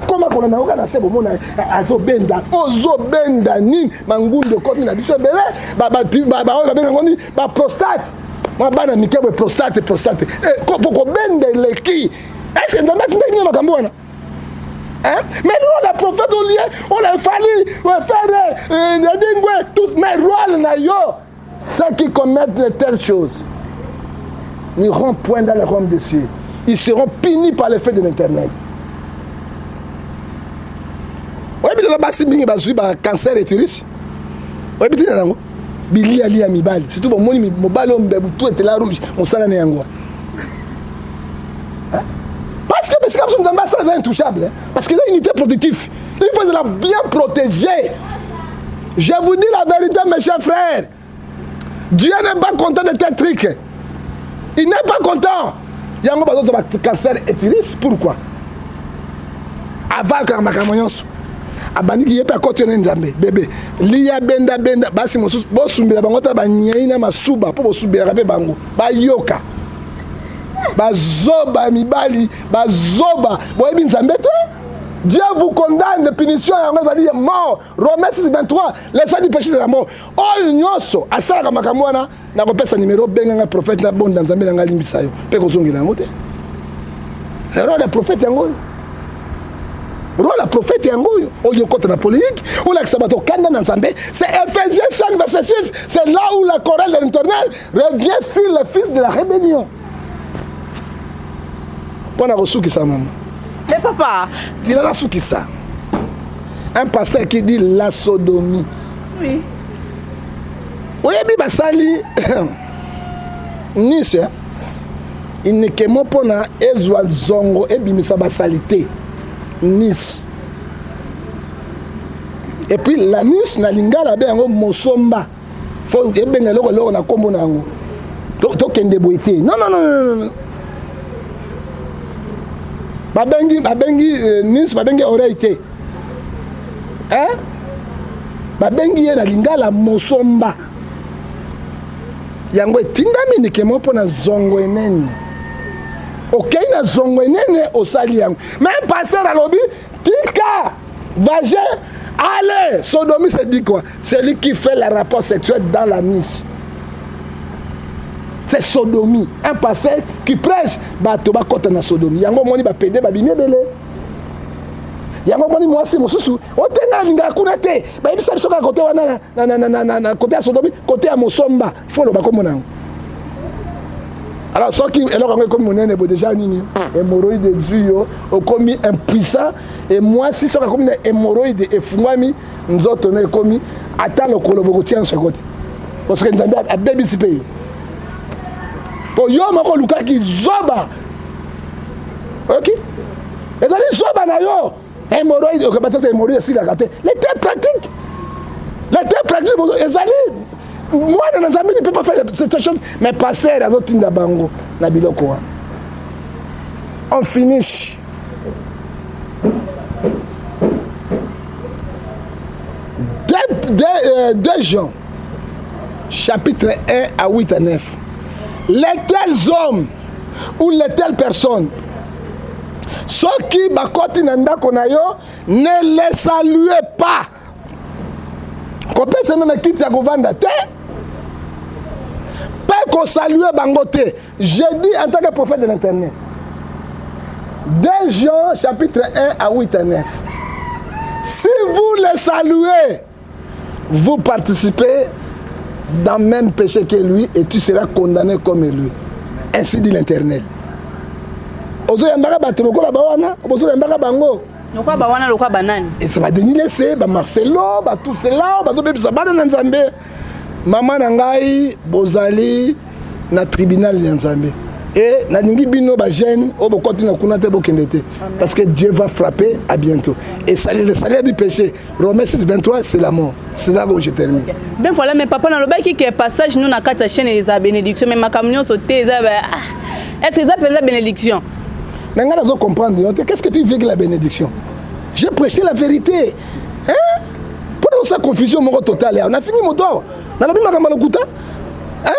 Comment on a na sebo mona azobenda ozobenda nini mangunde komi na biso belé benga ngoni ba prostate moi bana mikebe prostate ko bende leki est-ce que ndamba tinde ni makambo wana Hein? Mais nous, les prophètes, on a fallu, on a fait tous, mais rôle na yo, ceux qui commettent de telles choses, n'iront point dans le royaume des cieux. Ils seront punis par l'effet de l'internet. Oui, mais si vous avez un cancer et virus, oui, mais vous avez Billy Ali Amibal, surtout mon mobile, tout était là rouge, mon salaire est en quoi. Parce que nous avons ça intouchable. Parce que c'est une unité protective. Il faut la bien protéger. Je vous dis la vérité, mes chers frères. Dieu n'est pas content de tes trucs. Il n'est pas content. Il y a un cancer et virus. Pourquoi? Avant que je abandi ki yepa kotione nzambe bébé liya benda basi mosusu bosumbela bango ta banyeina masuba po bosubela pe bango bayoka bazoba mibali bazoba boyebi nzambe te. Dieu vous condamne de punition yango ezali mort. Romains 6:23 les saints du péché de la mort oyo nyonso asalaka makambo wana nakopesa numéro benganga prophète na bonda nzambe nanga limbisa yo pe kozongela yango te. Erreur de prophète yango rôle la prophète yangoyo au lieu contre la polémique ou la sabato kanda nzambe. C'est Ephésiens 5 verset 6. C'est là où la chorale de l'Éternel revient sur le fils de la rébellion. Pona reçu qui ça maman. Mais papa, il a la sou qui ça. Un pasteur qui dit la sodomie. Oui. Oui, bi basali Nice. Il ne kemo pona ezwa zongo e bimisa basalité. Nice. Et puis la Nice na lingala be yango mosomba. Faut ebenga loko na kombo nango. To kende boité. Non. Babengi Nice babengi oreille. Hein? Babengi na lingala mosomba. Yango tindami ni kemo pona zongo enene. Ok, na zongo nene osali yango. Mais pasteur alobi, tika, vagin, allez, sodomie c'est dit quoi? Celui qui fait les rapports sexuels dans la nuit. C'est sodomie. Un pasteur qui prêche, bah tu vas côté na sodomie. Yango moni ba pédé ba bimé belé. Yango moni moi c'est mosusu. O tenga linga kunate. Ba ibisa biso ka côté wana na côté à sodomie, côté à mosomba. Il faut le ba comme nango. Alors, ceux qui sont comme mon aîné, déjà, hémorroïdes de Dieu, ont commis impuissant. Et moi, si sont comme des hémorroïdes et fumami, nous autres, on est commis, attends le collaborateur en ce côté. Parce que nous avons un bébé si pays. Pour yo, je suis Luka qui zoba. Ok? Et dans les zoba, yo, hémorroïdes, ok, parce que c'est hémorroïdes, c'est la gâté. Les thèmes pratiques. Les thèmes pratiques, les alliés. Moi, dans nos amis, ne peut pas faire cette chose. Mais pasteur, à notre bango, na biloko. On finit. Deux Jean, chapitre 1 à 8 à 9. Les tels hommes ou les telles personnes, ceux qui bakoti nanda konayo, ne les saluez pas. Qu'on peut se même quitter à Govanda. Pas qu'on salue Bangote. J'ai dit en tant que prophète de l'Internet. 2 Jean chapitre 1 à 8 à 9. Si vous les saluez, vous participez dans le même péché que lui et tu seras condamné comme lui. Ainsi dit l'Internet. Ozo yambaka batuloko la bawana, ozo yambaka bango. Lokwa bawana lokwa banani. Et ça va devenir laissé, ba Marcelo, ba tout cela, ba to bebisa bana na Nzambe. Maman nangai bozali na tribunal de Nzambe. Et na ningi bino ba jeune o bokoti na kuna te bokendete parce que Dieu va frapper à bientôt. Et le salaire du péché, Romains 6:23, c'est la mort. C'est là où je termine. Okay. Ben voilà, mais papa na lobaki que passage nous na kata chaîne les bénédiction mais makamnyo sauté ça est-ce que ça peut la bénédiction? Mais on doit comprendre, qu'est-ce que tu veux que la bénédiction? J'ai prêché la vérité. Hein? Pour ça confusion mon total, on a fini mon tour. On a bien comme lokuta. Hein?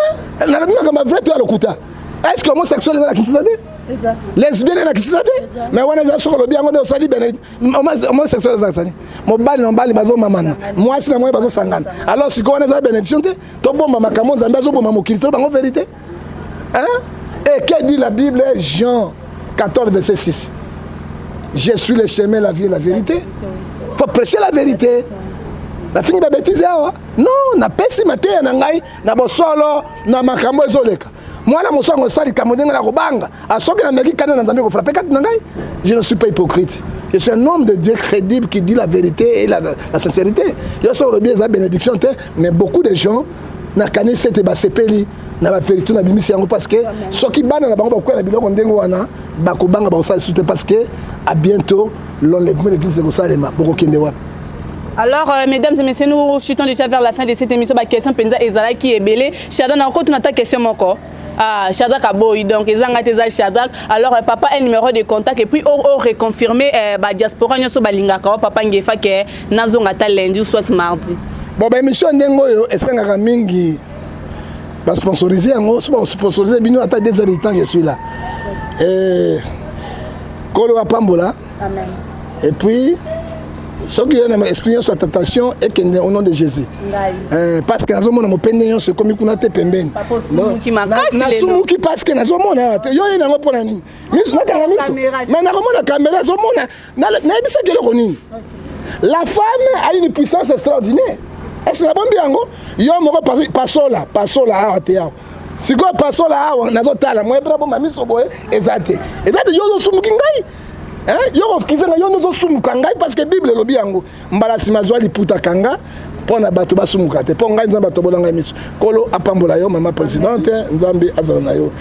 On a bien comme vrai toi lokuta. Est-ce que homosexuel est dans la Kinshasa? C'est ça. Lesbienne est dans la Kinshasa? Mais on a sur le bien on est au sali bénédiction. Homosexuel est dans la mon bal non bal bazo maman. Moi c'est moi bazo sangana. Alors si on a la bénédiction to bomba makamon zambazo bomba mokilito bango vérité. Hein? Et que dit la Bible? Jean 14 verset 6. je suis le chemin, la vie et la vérité. Il faut prêcher la vérité. La fini ba bêtise non, na pesi mateya na ngai na bosolo na makambo ezoleka. Moi la mosongo sali kamodenga na kobanga. Asoki na meki kana na nzambe ko frapper kat na ngai. Je ne suis pas hypocrite. Je suis un homme de Dieu crédible qui dit la vérité et la sincérité. Je suis bien sa bénédiction, mais beaucoup de gens na kani sete ba sepeli na ba vérité na bimisi yango parce que soki bana na bango ba kwa na biloko ndengo wana ba ko banga ba ko sali soute parce que à bientôt l'enlèvement de l'église de Salema boko kende wa. Alors, mesdames et messieurs, nous chutons déjà vers la fin de cette émission. La question Penza Ezala qui est belée. Shadan, encore tu n'as ta question, mon corps. Ah, Shadak a beau, donc ils ont été Shadak. Alors, papa a un numéro de contact et puis on reconfirmé la diaspora, nous sommes balingaka, papa Ngefa qui est Nazongata lundi ou soit mardi. Bon, ben, mission Ndengo, et c'est un mingi. Bah, sponsorisé, sponsorisé, bino, à ta 2 heures de temps, je suis là. Kolo Apambola. Amen. Et puis. Ce qui est une expérience de tentation et que au nom de Jésus. Parce que nous avons mon peine, c'est comme nous avons pemben. Nous qui parce que nous avons mon yo ina ngo na nini. Mais na komona caméra zo mona na bisa que le konini. La femme a une puissance extraordinaire. Est-ce la bombe yango yo moko pasola ate ya. Siko pasola na zo tala moi bravo mami so boye ezate. Ezate yo zo sumuki ngai. Yo ofkizanga yo nozo sumuka ngai parce que Bible lobi yango mbala sima zwa liputa kanga pona bato basumuka te po ngai nzamba to bolanga miso kolo apambola yo mama présidente nzambe azala na yo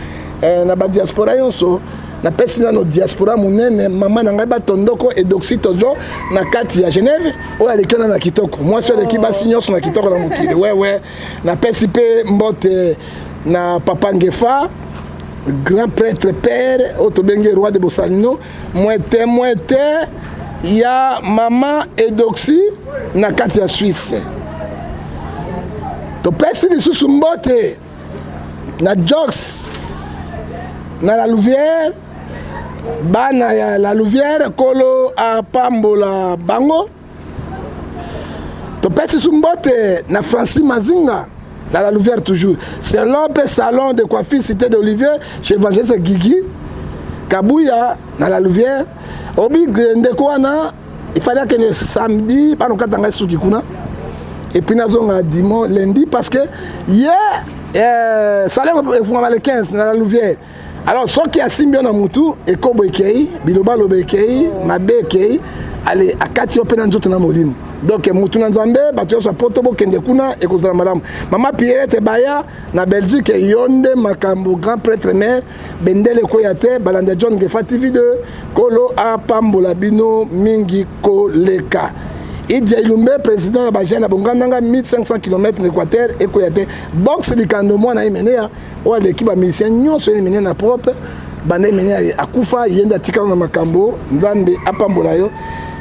na ba diaspora yonso na pesi na no diaspora munene mama na ngai batondoko et doxytojo na kati ya Genève o alekena na kitoko moi so leki basi nyonso na kitoko na mokili ouais na pesi pe mbote na papa Ngefa grand prêtre père Otobengue roi de Bossalino moite ya mama Edoxy na kati ya Suisse to pesi lisusu mbote na Jox na la Louvière bana ya la Louvière kolo apambola bango to pesi lisusu mbote na Francis Mazinga dans la Louvière toujours. C'est l'homme salon de coiffure cité d'Olivier chez Évangéliste Guigui. Kabouya dans la Louvière. Obi Ndekouana, il fallait que le samedi, pas nous katanga soukikuna. Et puis nous avons dimanche, lundi parce que hier salon le 15 dans la Louvière. Alors ceux qui a simbion na mutu et kobo ekei, biloba lobe ekei, mabe ekei, allez à katio penanzoto na molimo. Donc mutu na nzambe bato so poto bo kende kuna e kozala malamu. Mama Pierrette Baya na Belgique yonde makambo grand prêtre mère bendele koyate balanda John Ngefa TV2 kolo apambola bino mingi koleka. Idja Ilumbe président ya bajana bongandanga 1500 km d'Équateur et koyate box likando mwana imenea o l'équipe ba musicien nyonso imenea na propre bana imenea akufa yenda tikana na makambo nzambe apambola yo.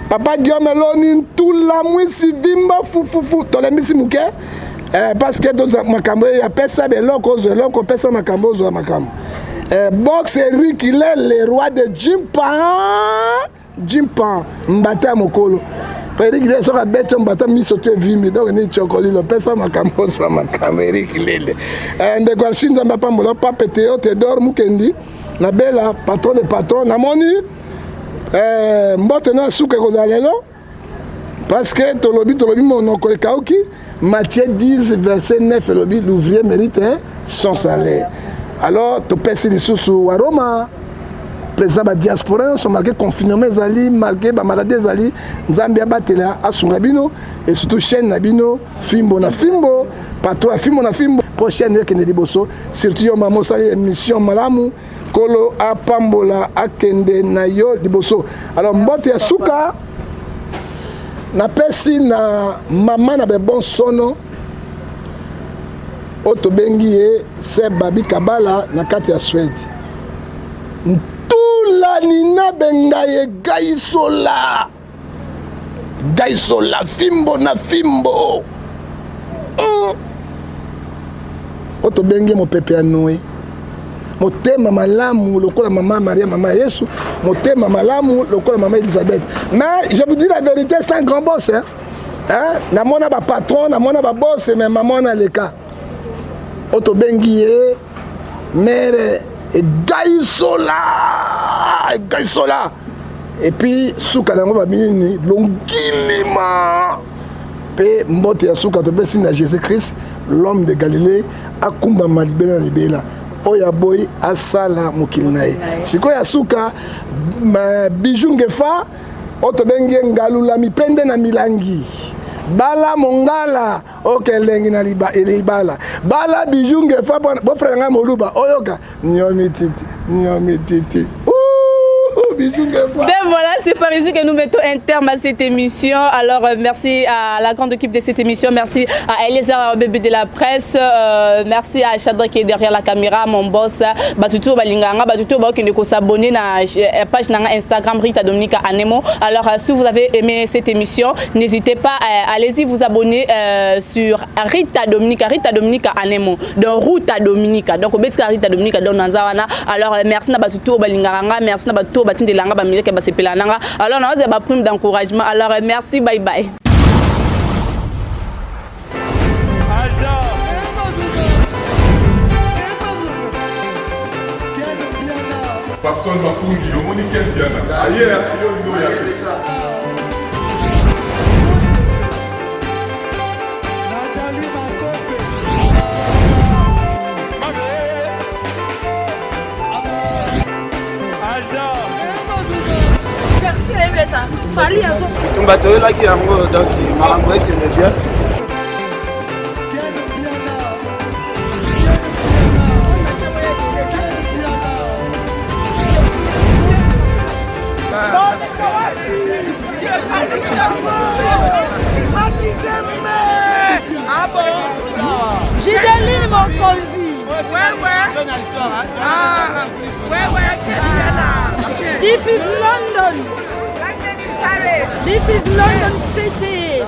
Papa Guillaume Loni tout la mwisi vimba fufufu tolembisi muke parce que dans makambo ya pesa beloko pesa makambo zo makambo box Eric il est le roi de Jimpan mbata mokolo Eric il est sur la bête mbata misote vimi donc ni chokoli lo pesa makambo zo makambo Eric lele ndeko shinza mbapambola papa Théo Théodore Mukendi na bela patron de patron na moni mbote na suka kozala lelo parce que tolobi monoko ekauki Matthieu 10 verset 9 lobi l'ouvrier mérite son salaire. Alors to pesi lisusu wa Roma président ba diaspora sont marqué confinement ezali marqué ba maladie ezali nzambe abatela asunga bino et surtout chaîne na bino fimbo na fimbo patron fimbo na fimbo prochaine week ne liboso surtout yo mamo sali émission malamu kolo apambola akende na yo liboso. Alors mbote ya suka na pesi na mama na be bon sono otobengi e se babi kabala na kati ya Suède tula nina bengaye gaisola fimbo na fimbo otobengi mo pepe ya Noé motema malamu lokola maman Maria maman Yesu motema malamu lokola maman Elisabeth. Mais je vous dis la vérité, c'est un grand boss hein. Na mona ba patron na mona ba boss mais maman na leka otobengi e mère et gaisola et puis suka nango babini longilima pe mbote ya suka to besi na Jésus-Christ l'homme de Galilée akumba malibela libela oya boy asala mokili na ye sikoyo ya suka bijou ngefa oto benge ngalula mipende na milangi bala mongala okelengi na libala bala bijou ngefa bo frère nga moluba oyoka nyomititi Ben voilà, c'est par ici que nous mettons un terme à cette émission. Alors merci à la grande équipe de cette émission, merci à Eliezer Bébé de la presse, merci à Chadra qui est derrière la caméra, mon boss, Batuto Balinganga, Batuto qui ne s'abonner à la page Instagram Rita Dominica Anemo. Alors si vous avez aimé cette émission, n'hésitez pas, allez-y vous abonner sur Rita Dominica Anemo, donc Ruta Dominica, donc Betka Rita Dominica dans Nazawana. Alors merci à Batuto Balinganga, merci à Batuto de langa ba musique ba sepela nanga alors na ba prime d'encouragement alors merci bye bye personne m'a conduit au monique bien ailleurs yo ndo ya Fali avant. Tumbato là qui a donc malambo qui me bien. Ah bon? J'ai donné mon conduit. Ouais. Ah, ouais. This is London. This is London City.